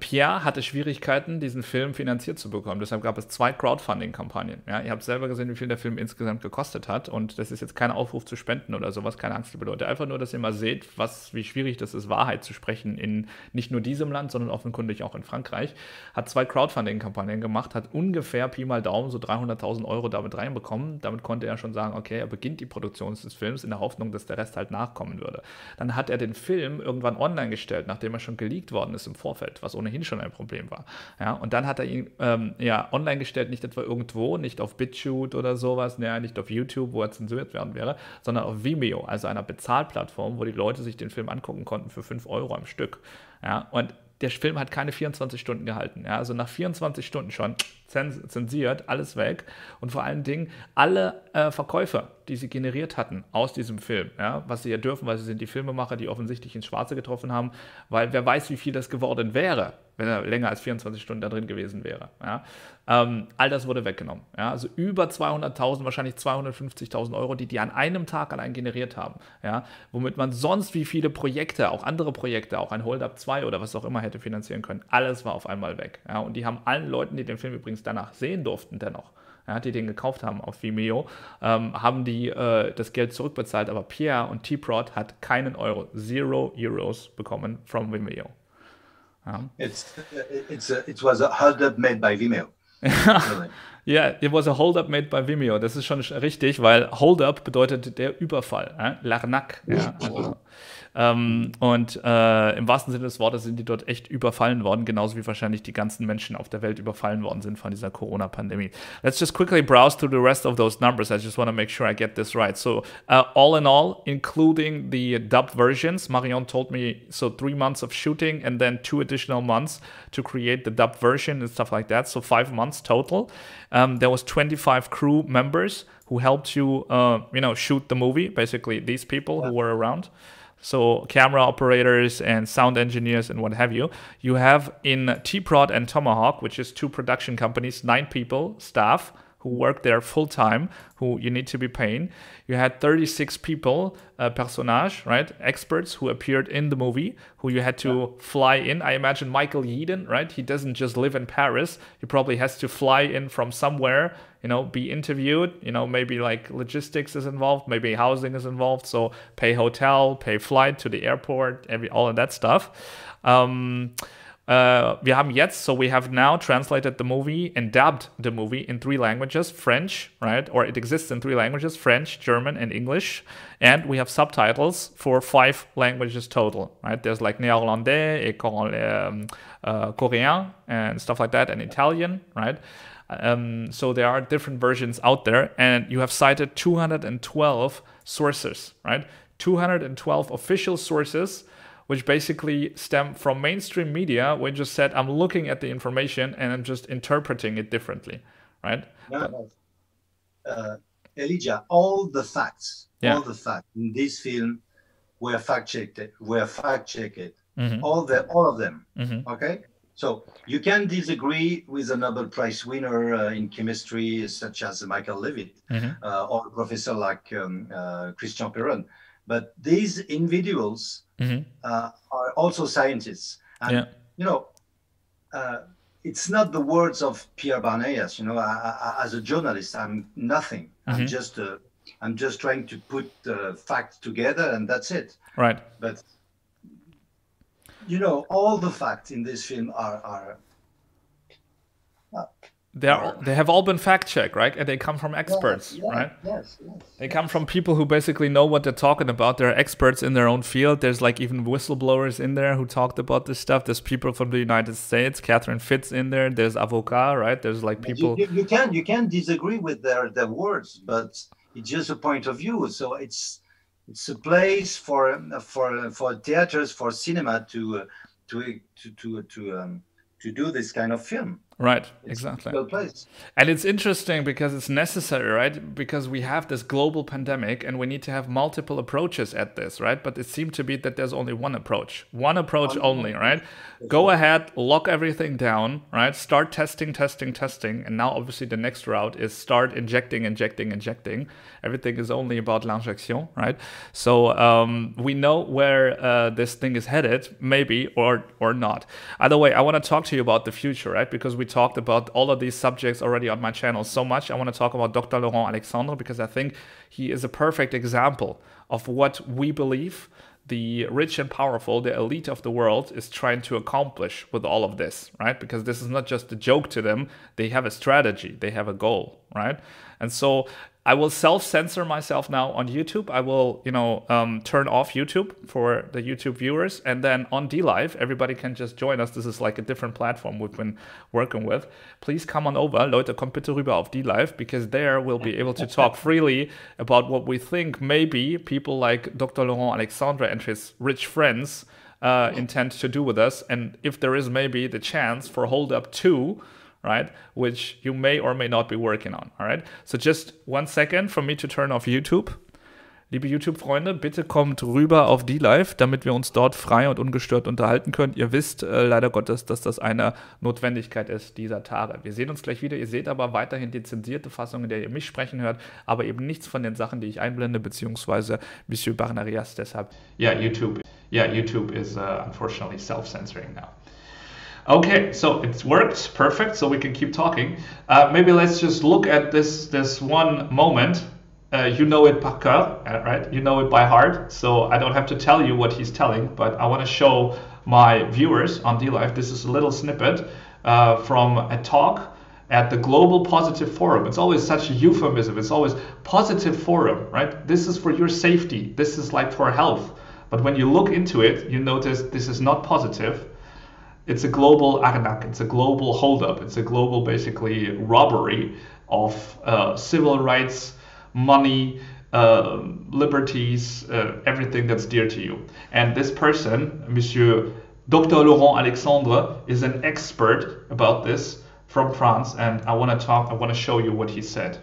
Pierre hatte Schwierigkeiten, diesen Film finanziert zu bekommen. Deshalb gab es 2 Crowdfunding-Kampagnen. Ja, ihr habt selber gesehen, wie viel der Film insgesamt gekostet hat. Und das ist jetzt kein Aufruf zu spenden oder sowas, keine Angst, liebe Leute. Einfach nur, dass ihr mal seht, wie schwierig das ist, Wahrheit zu sprechen in nicht nur diesem Land, sondern offenkundig auch in Frankreich. Hat 2 Crowdfunding-Kampagnen gemacht, hat ungefähr Pi mal Daumen so 300.000 Euro damit reinbekommen. Damit konnte er schon sagen, okay, er beginnt die Produktion des Films in der Hoffnung, dass der Rest halt nachkommen würde. Dann hat er den Film irgendwann online gestellt, nachdem er schon geleakt worden ist im Vorfeld, was ohnehin schon ein Problem war. Ja, und dann hat er ihn online gestellt, nicht etwa irgendwo, nicht auf BitChute oder sowas, nicht auf YouTube, wo er zensiert werden wäre, sondern auf Vimeo, also einer Bezahlplattform, wo die Leute sich den Film angucken konnten für 5 Euro am Stück. Ja, und der Film hat keine 24 Stunden gehalten. Ja, also nach 24 Stunden schon zensiert, alles weg. Und vor allen Dingen alle Verkäufe, die sie generiert hatten aus diesem Film, ja, was sie ja dürfen, weil sie sind die Filmemacher, die offensichtlich ins Schwarze getroffen haben, weil wer weiß, wie viel das geworden wäre, wenn er länger als 24 Stunden da drin gewesen wäre. Ja. All das wurde weggenommen. Ja. Also über 200.000, wahrscheinlich 250.000 Euro, die an einem Tag allein generiert haben. Ja. Womit man sonst wie viele Projekte, auch andere Projekte, auch ein Hold Up 2 oder was auch immer hätte finanzieren können. Alles war auf einmal weg. Ja. Und die haben allen Leuten, die den Film übrigens danach sehen durften, dennoch, ja, die den gekauft haben auf Vimeo, haben die das Geld zurückbezahlt. Aber Pierre und T-Prod hat keinen Euro, 0 Euros bekommen from Vimeo. Ja. It was a hold up made by Vimeo. Yeah, it was a hold up made by Vimeo. Das ist schon richtig, weil Hold up bedeutet der Überfall, L'arnaque. Ja, also. Und im wahrsten Sinne des Wortes sind die dort echt überfallen worden, genauso wie wahrscheinlich die ganzen Menschen auf der Welt überfallen worden sind von dieser Corona-Pandemie. Let's just quickly browse through the rest of those numbers. I just want to make sure I get this right. So all in all, including the dubbed versions, Marion told me, so 3 months of shooting and then 2 additional months to create the dubbed version and stuff like that. So 5 months total. There was 25 crew members who helped you, shoot the movie. Basically, these people who were around. So camera operators and sound engineers and what have you. You have in T-Prod and Tomahawk, which is 2 production companies, 9 people, staff, who work there full-time, who you need to be paying. You had 36 people, personage, right? Experts who appeared in the movie, who you had to fly in. I imagine Michael Yeadon, right? He doesn't just live in Paris. He probably has to fly in from somewhere, be interviewed. Maybe like logistics is involved, maybe housing is involved. So pay hotel, pay flight to the airport, all of that stuff. Wir haben jetzt, so we have now translated the movie and dubbed the movie in 3 languages, French, right? Or it exists in 3 languages, French, German, and English. And we have subtitles for 5 languages total, right? There's like Néerlandais, et Korean, and stuff like that, and Italian, right? So there are different versions out there, and you have cited 212 sources, right? 212 official sources, which basically stem from mainstream media, which just said, I'm looking at the information and I'm just interpreting it differently, right? No. Elijah, all the facts in this film were fact-checked, Mm-hmm. all of them, Mm-hmm. okay? So you can disagree with a Nobel Prize winner in chemistry, such as Michael Levitt, Mm-hmm. or a professor like Christian Perron, but these individuals Mm-hmm. are also scientists. And, it's not the words of Pierre Barnerias. As a journalist, I'm nothing. Mm-hmm. I'm just trying to put facts together, and that's it. Right. But all the facts in this film are they have all been fact-checked, right? And they come from experts, right? Yes. They come from people who basically know what they're talking about. They're experts in their own field. There's like even whistleblowers in there who talked about this stuff. There's people from the United States. Catherine Fitz in there. There's Avocat, right? There's like people. You can disagree with their words, but it's just a point of view. So it's a place for theaters, for cinema to do this kind of film. Right, It's exactly. a difficult place. And it's interesting because it's necessary, right? Because we have this global pandemic and we need to have multiple approaches at this, right? But it seemed to be that there's only one approach only, right? Go ahead, lock everything down, right? Start testing. And now obviously the next route is start injecting. Everything is only about l'injection, right? So we know where this thing is headed, maybe, or not. Either way, I want to talk to you about the future, right? Because we talked about all of these subjects already on my channel so much. I want to talk about Dr. Laurent Alexandre because I think he is a perfect example of what we believe the rich and powerful, the elite of the world, is trying to accomplish with all of this, right? Because this is not just a joke to them. They have a strategy. They have a goal, right? And so I will self-censor myself now on YouTube. I will, turn off YouTube for the YouTube viewers. And then on DLive, everybody can just join us. This is like a different platform we've been working with. Please come on over. Leute, kommt bitte rüber auf DLive, because there we'll be able to talk freely about what we think maybe people like Dr. Laurent Alexandre and his rich friends intend to do with us. And if there is maybe the chance for Hold Up 2, right, which you may or may not be working on, all right? So just 1 second for me to turn off YouTube. Liebe YouTube-Freunde, bitte kommt rüber auf DLive, damit wir uns dort frei und ungestört unterhalten können. Ihr wisst leider Gottes, dass das eine Notwendigkeit ist dieser Tage. Wir sehen uns gleich wieder. Ihr seht aber weiterhin die zensierte Fassung, in der ihr mich sprechen hört, aber eben nichts von den Sachen, die ich einblende, beziehungsweise Monsieur Barnerias. Deshalb, YouTube is unfortunately self-censoring now. Okay, so it's worked perfect, so we can keep talking. Maybe let's just look at this one moment. You know it par cœur, right? You know it by heart, so I don't have to tell you what he's telling, but I want to show my viewers on DLive. This is a little snippet from a talk at the Global Positive Forum. It's always such a euphemism. It's always positive forum, right? This is for your safety. This is like for health. But when you look into it, you notice this is not positive. It's a global arnaque, it's a global holdup, it's a global basically robbery of civil rights, money, liberties, everything that's dear to you. And this person, Monsieur Dr. Laurent Alexandre, is an expert about this from France, and I want to show you what he said.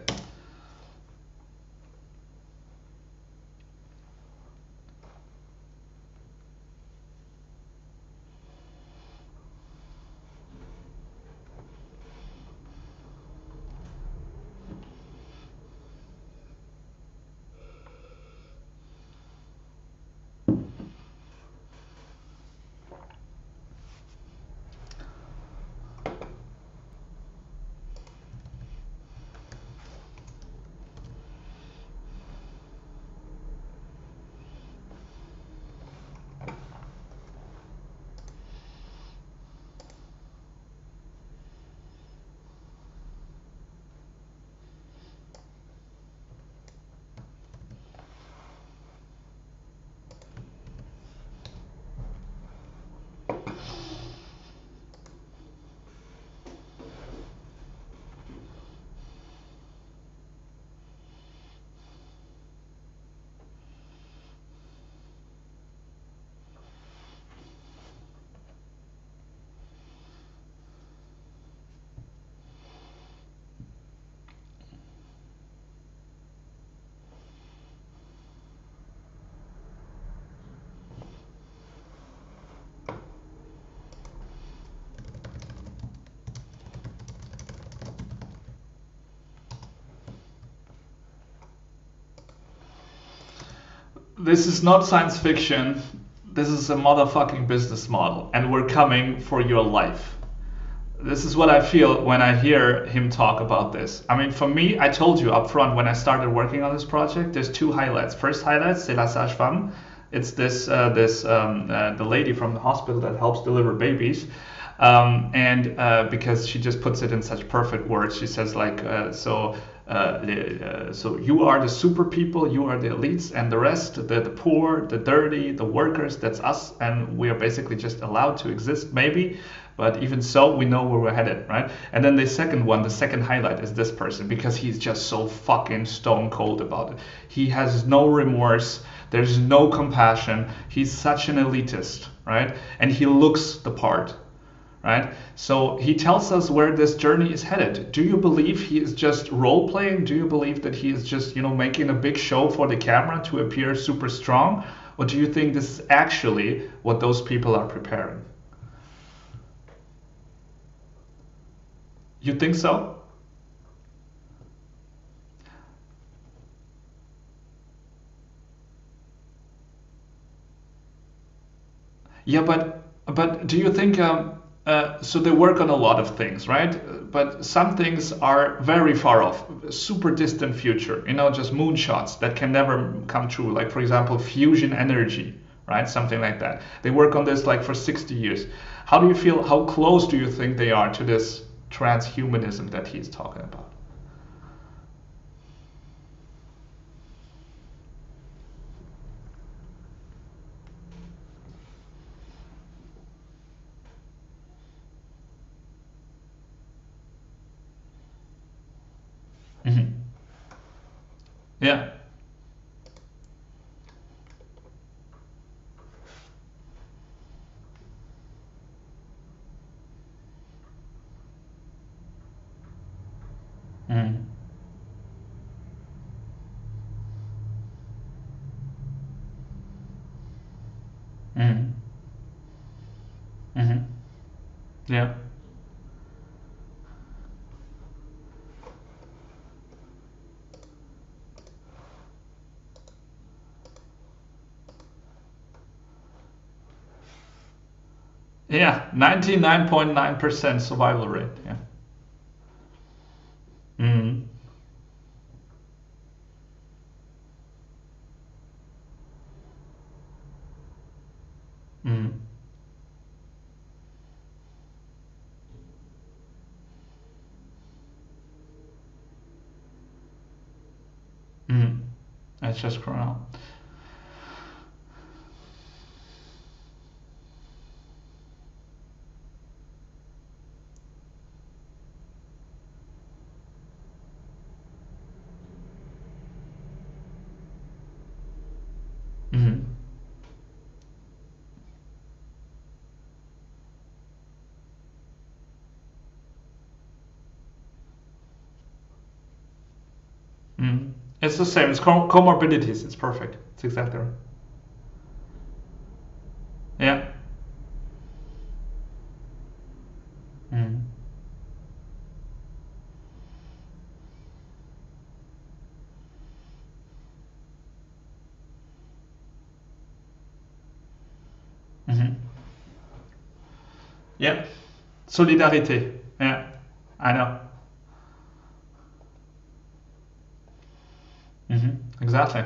This is not science fiction. This is a motherfucking business model, and we're coming for your life. This is what I feel when I hear him talk about this. I mean, for me, I told you up front when I started working on this project, there's two highlights. First highlight, c'est la sage-femme. It's the lady from the hospital that helps deliver babies. Because she just puts it in such perfect words. She says like, so you are the super people, you are the elites, and the rest, the poor, the dirty, the workers, that's us, and we are basically just allowed to exist, maybe, but even so, we know where we're headed, right? And then the second highlight is this person, because he's just so fucking stone cold about it. He has no remorse, there's no compassion, he's such an elitist, right? And he looks the part. right? So he tells us where this journey is headed. Do you believe he is just role playing? Do you believe that he is just, you know, making a big show for the camera to appear super strong? Or do you think this is actually what those people are preparing? You think so? Yeah, but do you think so they work on a lot of things, right? But some things are very far off, super distant future, you know, just moonshots that can never come true. Like, for example, fusion energy, right? Something like that. They work on this like for 60 years. How do you feel, how close do you think they are to this transhumanism that he's talking about? Mm-hmm. Yeah. Mm-hmm. Mm-hmm. Mm-hmm. Yeah. Yeah, 99.9% survival rate. Yeah. Mm-hmm. Mm-hmm. Mm-hmm. That's just Corona. Mm-hmm. Mm-hmm. It's the same. It's comorbidities. It's perfect. It's exactly right. Yeah. Mm-hmm. Mm-hmm. Yeah. Solidarité. Yeah. I know. Mm-hmm. Exactly.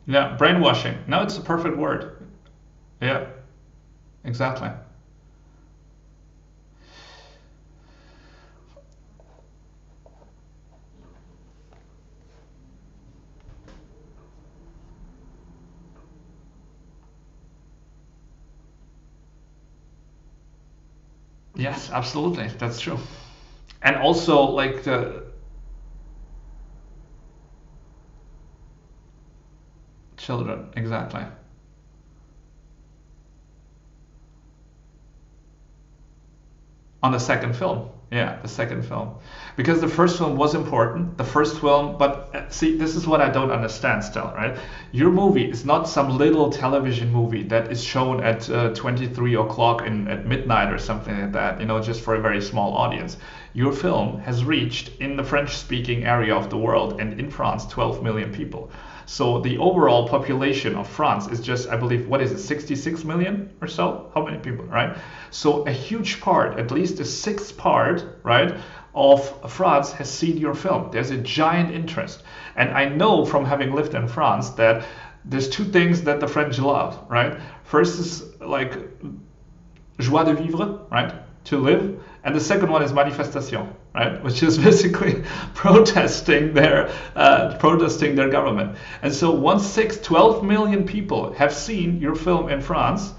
Yeah. Brainwashing. No, it's a perfect word. Yeah. Exactly. Yes, absolutely. That's true. And also, like the children, exactly. On the second film. Yeah, the second film. Because the first film was important, the first film, but see, this is what I don't understand still, right? Your movie is not some little television movie that is shown at 23 o'clock at midnight or something like that, you know, just for a very small audience. Your film has reached, in the French-speaking area of the world, and in France, 12 million people. So the overall population of France is just, I believe, what is it, 66 million or so? How many people, right? So a huge part, at least a sixth part, right, of France has seen your film. There's a giant interest. And I know from having lived in France that there's two things that the French love, right? First is like joie de vivre, right? To live. And the second one is manifestation, right? Which is basically protesting their government. And so 1/6, 12 million people have seen your film in France.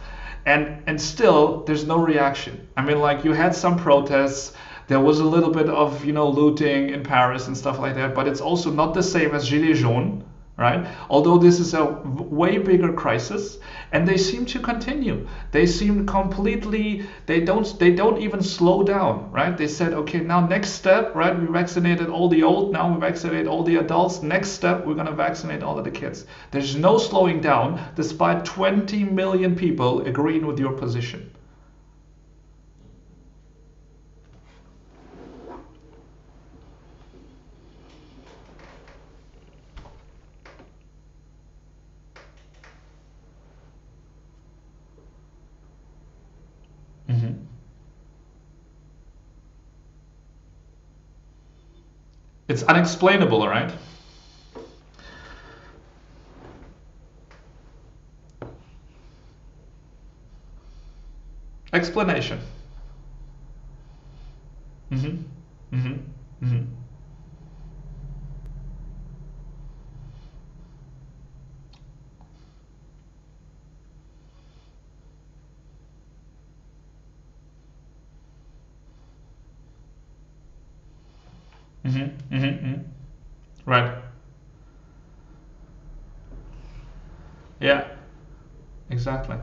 and still there's no reaction. I mean, like, you had some protests, there was a little bit of, you know, looting in Paris and stuff like that, but it's also not the same as Gilets jaunes, right? Although this is a way bigger crisis, and they seem to continue. They seem completely, they don't even slow down, right? They said, okay, now next step, right? We vaccinated all the old, now we vaccinate all the adults. Next step, we're gonna vaccinate all of the kids. There's no slowing down, despite 20 million people agreeing with your position. It's unexplainable, right? Explanation. Right. Yeah, exactly.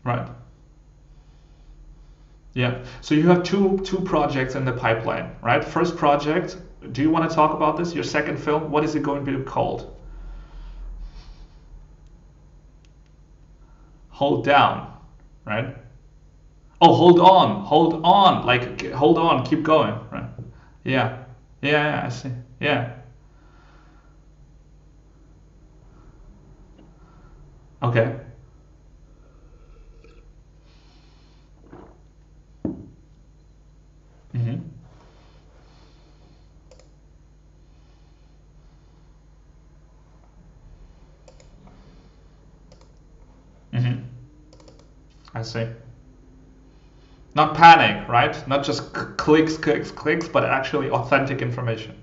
Right. Yeah. So you have two projects in the pipeline, right? First project, do you want to talk about this? Your second film, what is it going to be called? Hold down, right? Oh, hold on, like hold on, keep going, right? Yeah, yeah, I see, yeah. Okay. I see. Not panic, right? Not just clicks, but actually authentic information.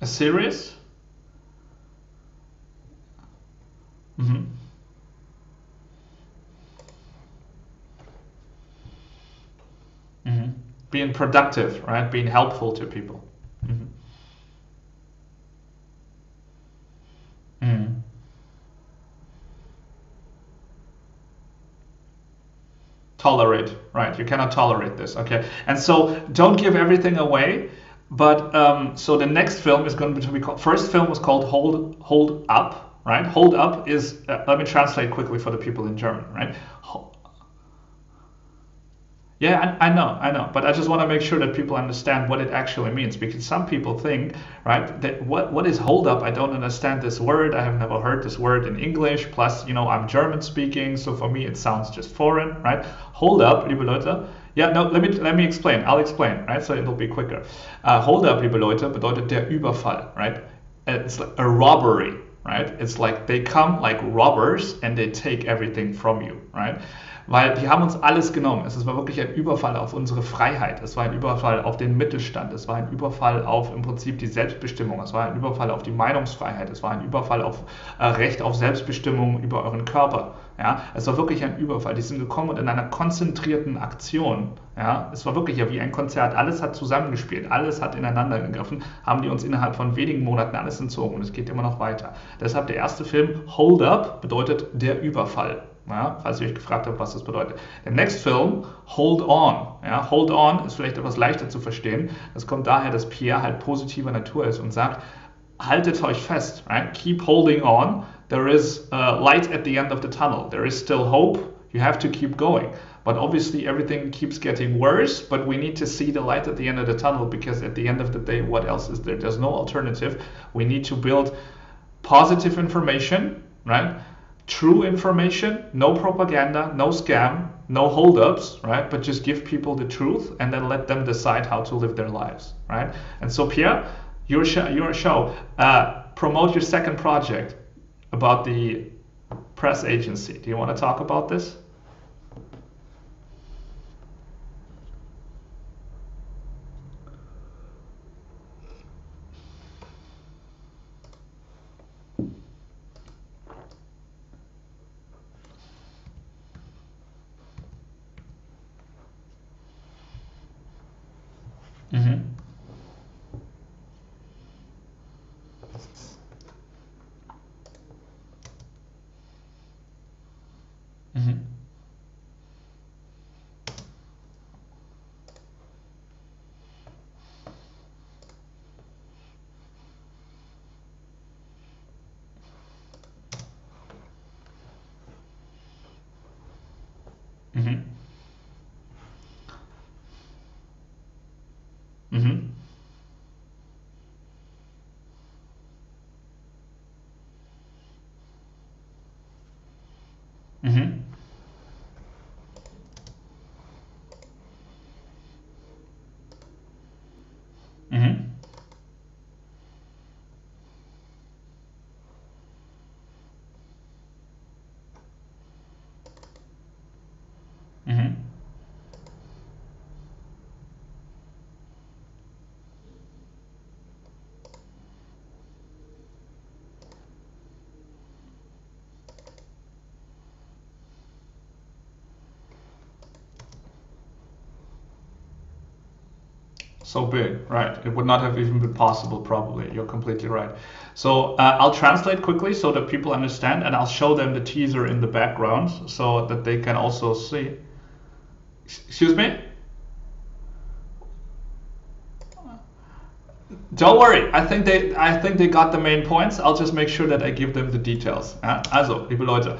A series? Being productive, right? Being helpful to people. Tolerate, right? You cannot tolerate this, okay? And so don't give everything away. But so the next film is going to be called, first film was called Hold Up, right? Hold Up is, let me translate quickly for the people in German, right? Yeah, I know, but I just want to make sure that people understand what it actually means, because some people think, right, that what is hold up? I don't understand this word. I have never heard this word in English. Plus, you know, I'm German speaking, so for me it sounds just foreign, right? Hold up, liebe Leute. Yeah, no, let me explain. I'll explain, right? So it'll be quicker. Hold up, liebe Leute, bedeutet der Überfall, right? It's like a robbery, right? It's like they come like robbers and they take everything from you, right? Weil die haben uns alles genommen. Es war wirklich ein Überfall auf unsere Freiheit. Es war ein Überfall auf den Mittelstand. Es war ein Überfall auf im Prinzip die Selbstbestimmung. Es war ein Überfall auf die Meinungsfreiheit. Es war ein Überfall auf Recht auf Selbstbestimmung über euren Körper. Ja, es war wirklich ein Überfall. Die sind gekommen und in einer konzentrierten Aktion, ja, es war wirklich ja wie ein Konzert. Alles hat zusammengespielt, alles hat ineinander gegriffen, haben die uns innerhalb von wenigen Monaten alles entzogen und es geht immer noch weiter. Deshalb der erste Film, Hold Up, bedeutet der Überfall. Ja, falls ihr euch gefragt habt, was das bedeutet. Der next Film, Hold On. Ja, Hold On ist vielleicht etwas leichter zu verstehen. Das kommt daher, dass Pierre halt positiver Natur ist und sagt, haltet euch fest, right? Keep holding on. There is light at the end of the tunnel. There is still hope. You have to keep going. But obviously everything keeps getting worse, but we need to see the light at the end of the tunnel, because at the end of the day, what else is there? There's no alternative. We need to build positive information, right? True information, no propaganda, no scam, no holdups, right? But just give people the truth and then let them decide how to live their lives, right? And so Pierre, your show, promote your second project about the press agency. Do you want to talk about this? Mm-hmm. Mm-hmm. Mm-hmm. Mm-hmm. Mm-hmm. Mm-hmm. Mm-hmm. So big, right? It would not have even been possible, probably. You're completely right. So I'll translate quickly so that people understand, and I'll show them the teaser in the background so that they can also see. Excuse me? Don't worry, I think they got the main points. I'll just make sure that I give them the details. Ja? Also, liebe Leute,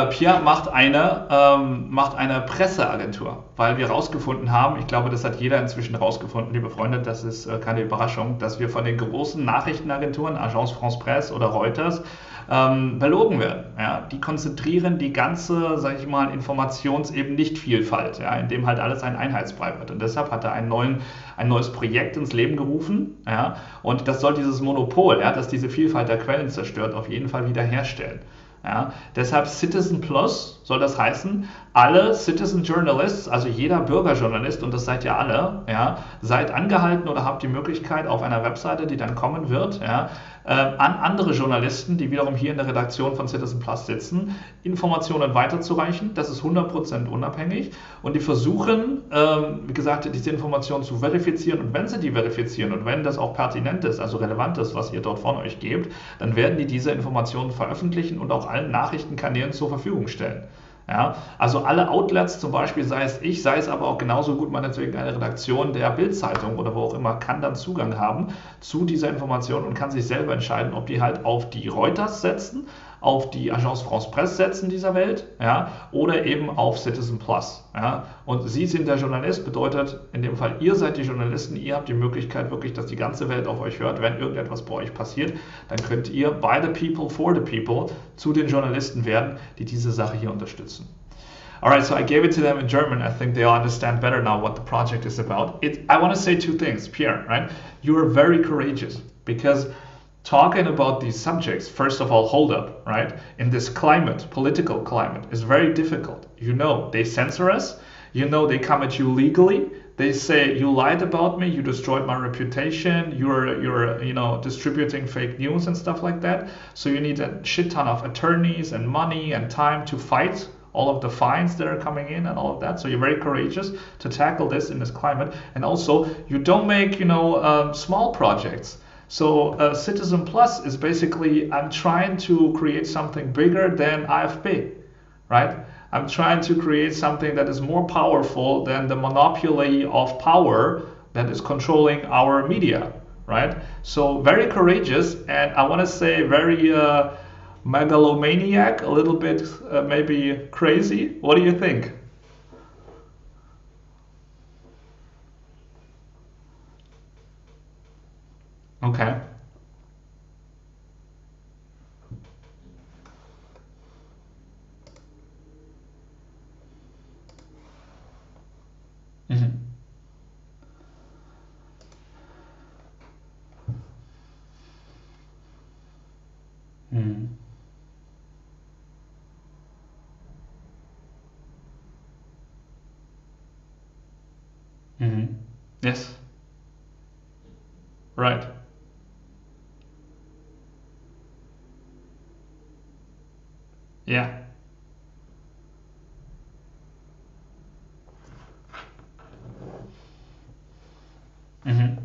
Pierre macht eine Presseagentur, weil wir rausgefunden haben, ich glaube, das hat jeder inzwischen rausgefunden, liebe Freunde, das ist keine Überraschung, dass wir von den großen Nachrichtenagenturen, Agence France Presse oder Reuters, belogen werden. Ja? Die konzentrieren die ganze, sage ich mal, Informations-eben-nicht-Vielfalt, ja? In dem halt alles ein Einheitsbrei wird. Und deshalb hat er ein neues Projekt ins Leben gerufen, ja? Und das soll dieses Monopol, ja, das diese Vielfalt der Quellen zerstört, auf jeden Fall wiederherstellen. Ja, deshalb Citizen Plus soll das heißen, alle Citizen Journalists, also jeder Bürgerjournalist, und das seid ihr alle, ja, seid angehalten oder habt die Möglichkeit auf einer Webseite, die dann kommen wird, ja, an andere Journalisten, die wiederum hier in der Redaktion von Citizen Plus sitzen, Informationen weiterzureichen. Das ist 100% unabhängig und die versuchen, wie gesagt, diese Informationen zu verifizieren, und wenn sie die verifizieren und wenn das auch pertinent ist, also relevant ist, was ihr dort von euch gebt, dann werden die diese Informationen veröffentlichen und auch allen Nachrichtenkanälen zur Verfügung stellen. Ja, also alle Outlets, zum Beispiel sei es ich, sei es aber auch genauso gut meinetwegen eine Redaktion der BILD-Zeitung oder wo auch immer, kann dann Zugang haben zu dieser Information und kann sich selber entscheiden, ob die halt auf die Reuters setzen, auf die Agence France Presse setzen dieser Welt, ja, oder eben auf Citizen Plus. Ja. Und Sie sind der Journalist, bedeutet in dem Fall, ihr seid die Journalisten, ihr habt die Möglichkeit wirklich, dass die ganze Welt auf euch hört. Wenn irgendetwas bei euch passiert, dann könnt ihr by the people, for the people zu den Journalisten werden, die diese Sache hier unterstützen. Alright, so I gave it to them in German. I think they all understand better now what the project is about. I want to say two things, Pierre, right? You are very courageous because talking about these subjects, first of all, hold up, right? In this climate, political climate, is very difficult. You know, they censor us. You know, they come at you legally. They say, you lied about me, you destroyed my reputation, you're you know, distributing fake news and stuff like that. So you need a shit ton of attorneys and money and time to fight all of the fines that are coming in and all of that. So you're very courageous to tackle this in this climate. And also, you don't make, you know, small projects. So Citizen Plus is basically, I'm trying to create something bigger than AFP, right? I'm trying to create something that is more powerful than the monopoly of power that is controlling our media, right? So very courageous, and I want to say very megalomaniac, a little bit maybe crazy. What do you think? Okay. Mm-hmm. Mm-hmm. Mm-hmm. Yes. Right. Yeah. Mm-hmm.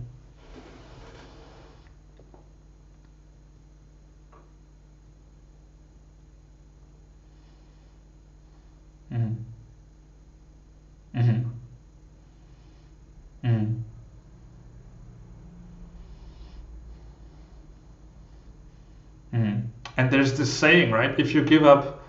Mm-hmm. Mm-hmm. Mm-hmm. Mm-hmm. And there's this saying, right? If you give up,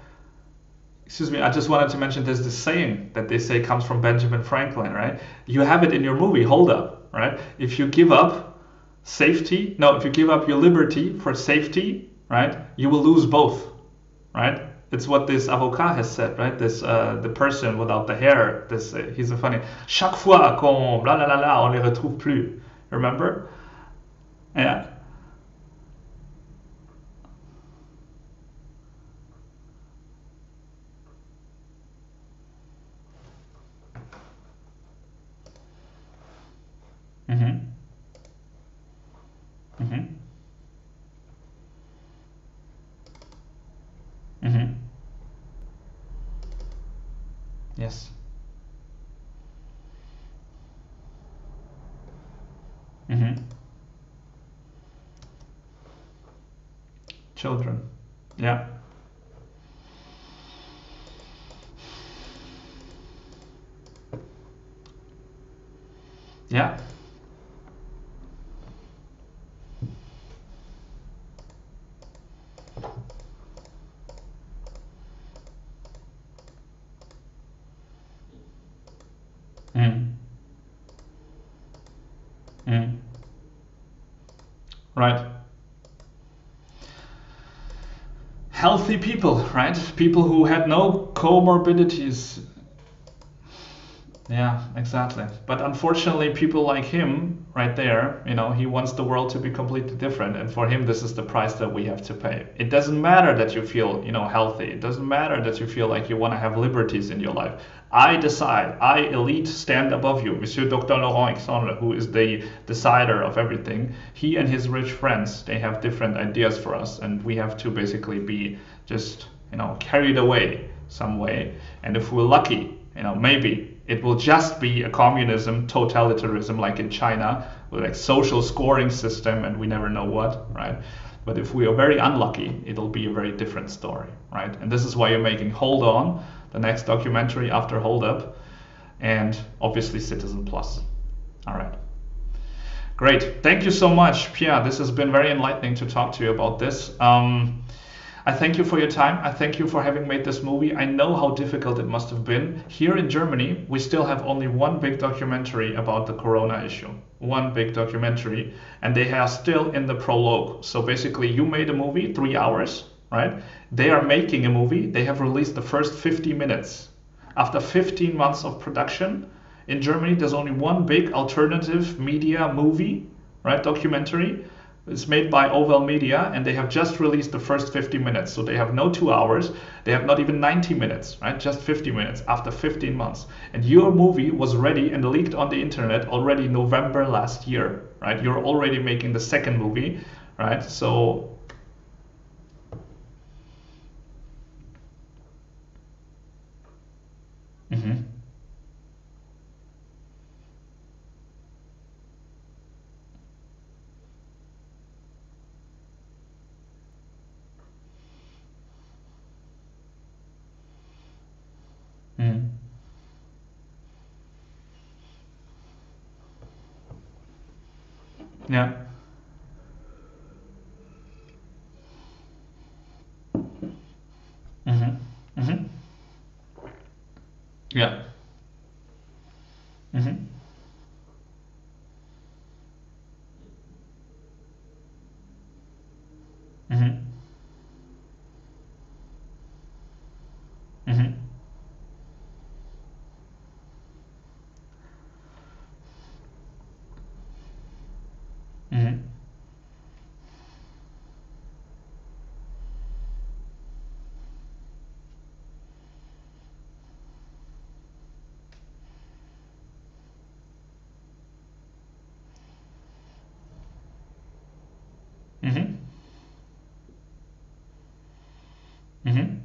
excuse me, I just wanted to mention there's this saying that they say comes from Benjamin Franklin, right? You have it in your movie, Hold Up, right? If you give up safety, no, if you give up your liberty for safety, right, you will lose both, right? It's what this avocat has said, right? This the person without the hair. This he's a funny. Chaque fois qu'on bla la la la, on les retrouve plus. Remember? Yeah. Mm-hmm. Mm-hmm. Mm-hmm. Yes. Mm-hmm. Children. Yeah. Yeah. Mm. Mm. Right. Healthy people, right? People who had no comorbidities. Yeah, exactly. But unfortunately, people like him right there, you know, he wants the world to be completely different. And for him, this is the price that we have to pay. It doesn't matter that you feel, you know, healthy. It doesn't matter that you feel like you want to have liberties in your life. I decide, I, elite, stand above you. Monsieur Dr. Laurent Alexandre, who is the decider of everything, he and his rich friends, they have different ideas for us. And we have to basically be just, you know, carried away some way. And if we're lucky, you know, maybe it will just be a communism, totalitarianism like in China, with like social scoring system and we never know what, right? But if we are very unlucky, it'll be a very different story, right? And this is why you're making Hold On, the next documentary after Hold Up, and obviously Citizen Plus. All right. Great. Thank you so much, Pierre. This has been very enlightening to talk to you about this. I thank you for your time. I thank you for having made this movie. I know how difficult it must have been. Here in Germany, we still have only one big documentary about the Corona issue. One big documentary, and they are still in the prologue. So basically, you made a movie, 3 hours, right? They are making a movie. They have released the first 50 minutes. After 15 months of production, in Germany, there's only one big alternative media movie, right, documentary. It's made by Oval Media, and they have just released the first 50 minutes. So they have no 2 hours. They have not even 90 minutes, right? Just 50 minutes after 15 months. And your movie was ready and leaked on the internet already November last year, right? You're already making the second movie, right? So mm-hmm. Mm. Yeah. Yeah. Mhm. Mhm. Mhm. Mhm. Mhm. Mhm.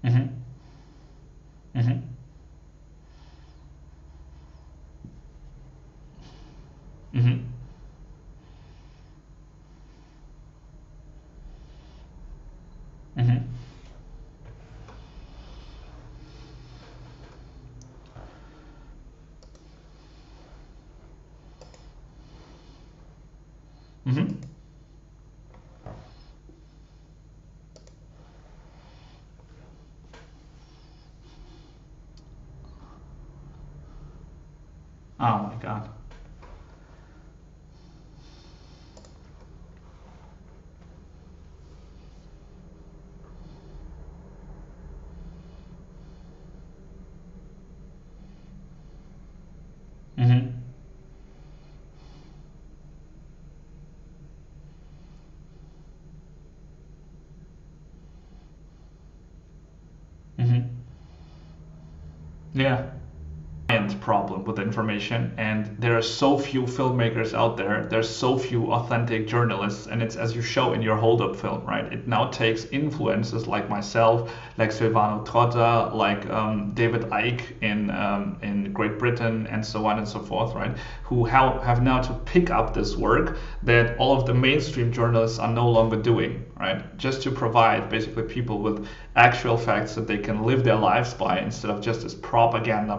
Mhm. Mhm. Mhm. Mhm. Mhm. Oh my God. Mhm. Mhm. Yeah. Problem with information, and there are so few filmmakers out there, there's so few authentic journalists, and it's as you show in your hold up film, right? It now takes influencers like myself, like Silvano Trotta, like David Icke in Great Britain, and so on and so forth, right? Who have now to pick up this work that all of the mainstream journalists are no longer doing, right? Just to provide basically people with actual facts that they can live their lives by, instead of just this propaganda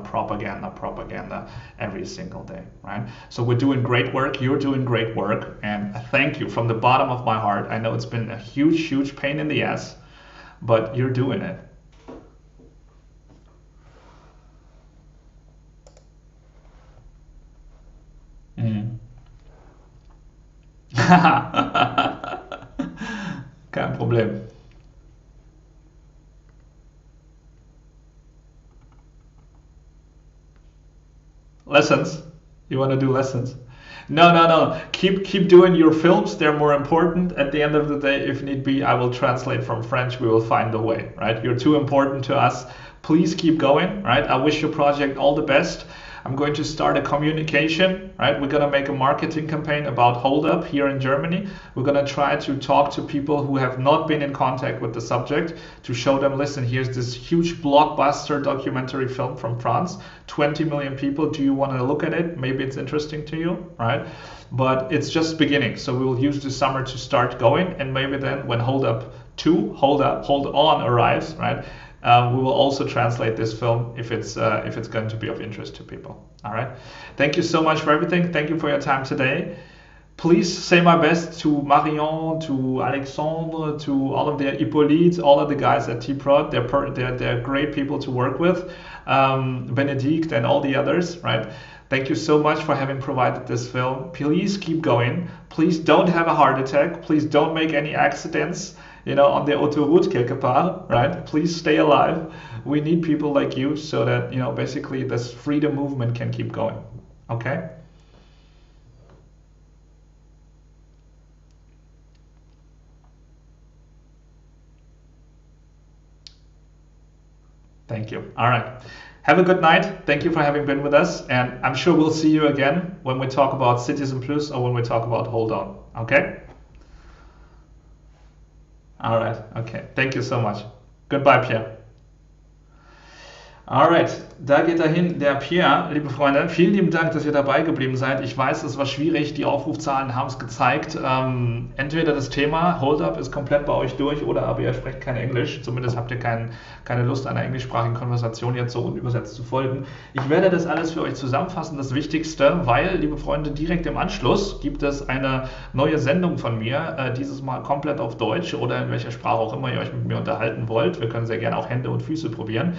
every single day, right? So we're doing great work, you're doing great work, and I thank you from the bottom of my heart. I know it's been a huge pain in the ass, but you're doing it. Mhm. Kein Problem. Lessons? You want to do lessons? No. Keep doing your films. They're more important. At the end of the day, if need be, I will translate from French. We will find a way, right? You're too important to us. Please keep going, right? I wish your project all the best. I'm going to start a communication, right? We're going to make a marketing campaign about Hold Up here in Germany. We're going to try to talk to people who have not been in contact with the subject, to show them, listen, here's this huge blockbuster documentary film from France, 20 million people. Do you want to look at it? Maybe it's interesting to you, right? But it's just beginning. So we will use the summer to start going, and maybe then when Hold Up 2, Hold On arrives, right? We will also translate this film if it's going to be of interest to people. All right. Thank you so much for everything. Thank you for your time today. Please say my best to Marion, to Alexandre, to all of the Hippolyte, all of the guys at T-Prod. They're great people to work with. Benedict and all the others, right? Thank you so much for having provided this film. Please keep going. Please don't have a heart attack. Please don't make any accidents, on the autoroute quelque part, right? Please stay alive. We need people like you so that, basically this freedom movement can keep going. Okay? Thank you. All right. Have a good night. Thank you for having been with us. And I'm sure we'll see you again when we talk about Citizen Plus or when we talk about Hold On. Okay? All right. Okay. Thank you so much. Goodbye, Pierre. Alright, da geht er hin, der Pierre, liebe Freunde. Vielen lieben Dank, dass ihr dabei geblieben seid. Ich weiß, es war schwierig, die Aufrufzahlen haben es gezeigt. Entweder das Thema Hold Up ist komplett bei euch durch oder aber ihr sprecht kein Englisch. Zumindest habt ihr keine Lust, einer englischsprachigen Konversation jetzt so unübersetzt zu folgen. Ich werde das alles für euch zusammenfassen, das Wichtigste, weil, liebe Freunde, direkt im Anschluss gibt es eine neue Sendung von mir, dieses Mal komplett auf Deutsch oder in welcher Sprache auch immer ihr euch mit mir unterhalten wollt. Wir können sehr gerne auch Hände und Füße probieren.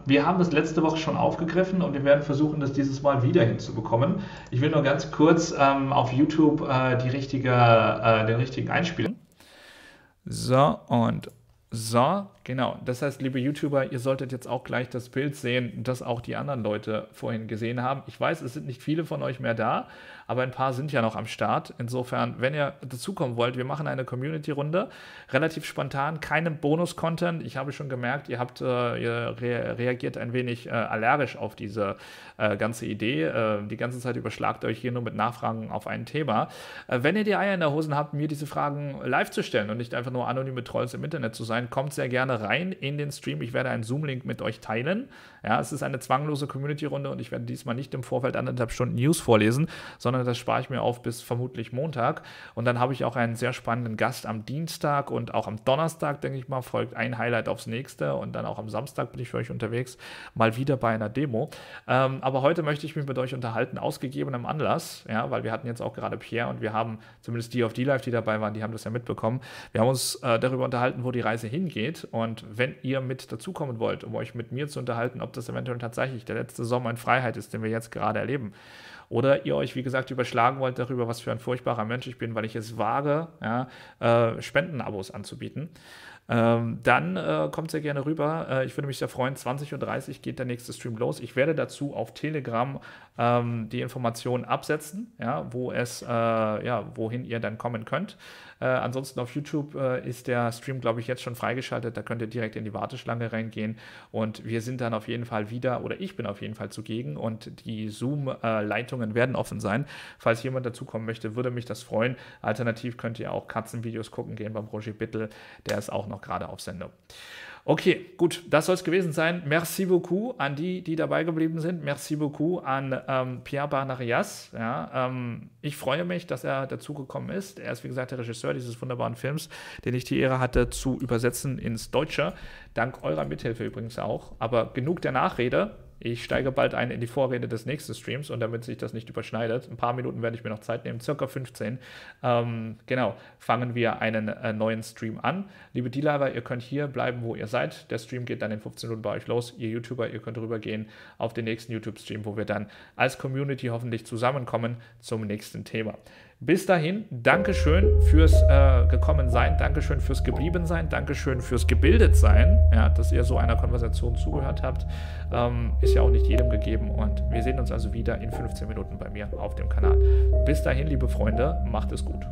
Wir haben das letzte Woche schon aufgegriffen und wir werden versuchen, das dieses Mal wieder hinzubekommen. Ich will nur ganz kurz auf YouTube den richtigen einspielen. So, und so, genau. Das heißt, liebe YouTuber, ihr solltet jetzt auch gleich das Bild sehen, das auch die anderen Leute vorhin gesehen haben. Ich weiß, es sind nicht viele von euch mehr da, aber ein paar sind ja noch am Start. Insofern, wenn ihr dazukommen wollt, wir machen eine Community-Runde, relativ spontan, keinen Bonus-Content. Ich habe schon gemerkt, ihr reagiert ein wenig allergisch auf diese ganze Idee. Die ganze Zeit überschlagt euch hier nur mit Nachfragen auf ein Thema. Wenn ihr die Eier in der Hosen habt, mir diese Fragen live zu stellen und nicht einfach nur anonyme Trolls im Internet zu sein, kommt sehr gerne rein in den Stream. Ich werde einen Zoom-Link mit euch teilen. Ja, es ist eine zwanglose Community-Runde und ich werde diesmal nicht im Vorfeld 1,5 Stunden News vorlesen, sondern das spare ich mir auf bis vermutlich Montag. Und dann habe ich auch einen sehr spannenden Gast am Dienstag und auch am Donnerstag, denke ich mal, folgt ein Highlight aufs nächste und dann auch am Samstag bin ich für euch unterwegs, mal wieder bei einer Demo. Aber heute möchte ich mich mit euch unterhalten, aus gegebenem Anlass, ja, weil wir hatten jetzt auch gerade Pierre und wir haben, zumindest die auf DLIVE, die dabei waren, die haben das ja mitbekommen, wir haben uns darüber unterhalten, wo die Reise hingeht und wenn ihr mit dazukommen wollt, um euch mit mir zu unterhalten, ob das eventuell tatsächlich der letzte Sommer in Freiheit ist, den wir jetzt gerade erleben, oder ihr euch, wie gesagt, überschlagen wollt darüber, was für ein furchtbarer Mensch ich bin, weil ich es wage, ja, Spendenabos anzubieten, dann kommt sehr gerne rüber. Ich würde mich sehr freuen. 20:30 Uhr geht der nächste Stream los. Ich werde dazu auf Telegram die Informationen absetzen, ja, wohin ihr dann kommen könnt. Ansonsten auf YouTube ist der Stream, glaube ich, jetzt schon freigeschaltet. Da könnt ihr direkt in die Warteschlange reingehen und wir sind dann auf jeden Fall wieder, oder ich bin auf jeden Fall zugegen und die Zoom-Leitungen werden offen sein. Falls jemand dazukommen möchte, würde mich das freuen. Alternativ könnt ihr auch Katzenvideos gucken gehen beim Roger Bittel. Der ist auch noch gerade auf Sendung. Okay, gut, das soll es gewesen sein. Merci beaucoup an die dabei geblieben sind. Merci beaucoup an PIERRE BARNERIAS. Ja, ich freue mich, dass er dazugekommen ist. Er ist, wie gesagt, der Regisseur dieses wunderbaren Films, den ich die Ehre hatte, zu übersetzen ins Deutsche. Dank eurer Mithilfe übrigens auch. Aber genug der Nachrede. Ich steige bald ein in die Vorrede des nächsten Streams und damit sich das nicht überschneidet, ein paar Minuten werde ich mir noch Zeit nehmen, circa 15, genau, fangen wir einen neuen Stream an. Liebe DLIVer, ihr könnt hier bleiben, wo ihr seid. Der Stream geht dann in 15 Minuten bei euch los. Ihr YouTuber, ihr könnt rübergehen auf den nächsten YouTube-Stream, wo wir dann als Community hoffentlich zusammenkommen zum nächsten Thema. Bis dahin, Dankeschön fürs Gekommensein, Dankeschön fürs Gebliebensein, Dankeschön fürs Gebildetsein, ja, dass ihr so einer Konversation zugehört habt. Ist ja auch nicht jedem gegeben und wir sehen uns also wieder in 15 Minuten bei mir auf dem Kanal. Bis dahin, liebe Freunde, macht es gut.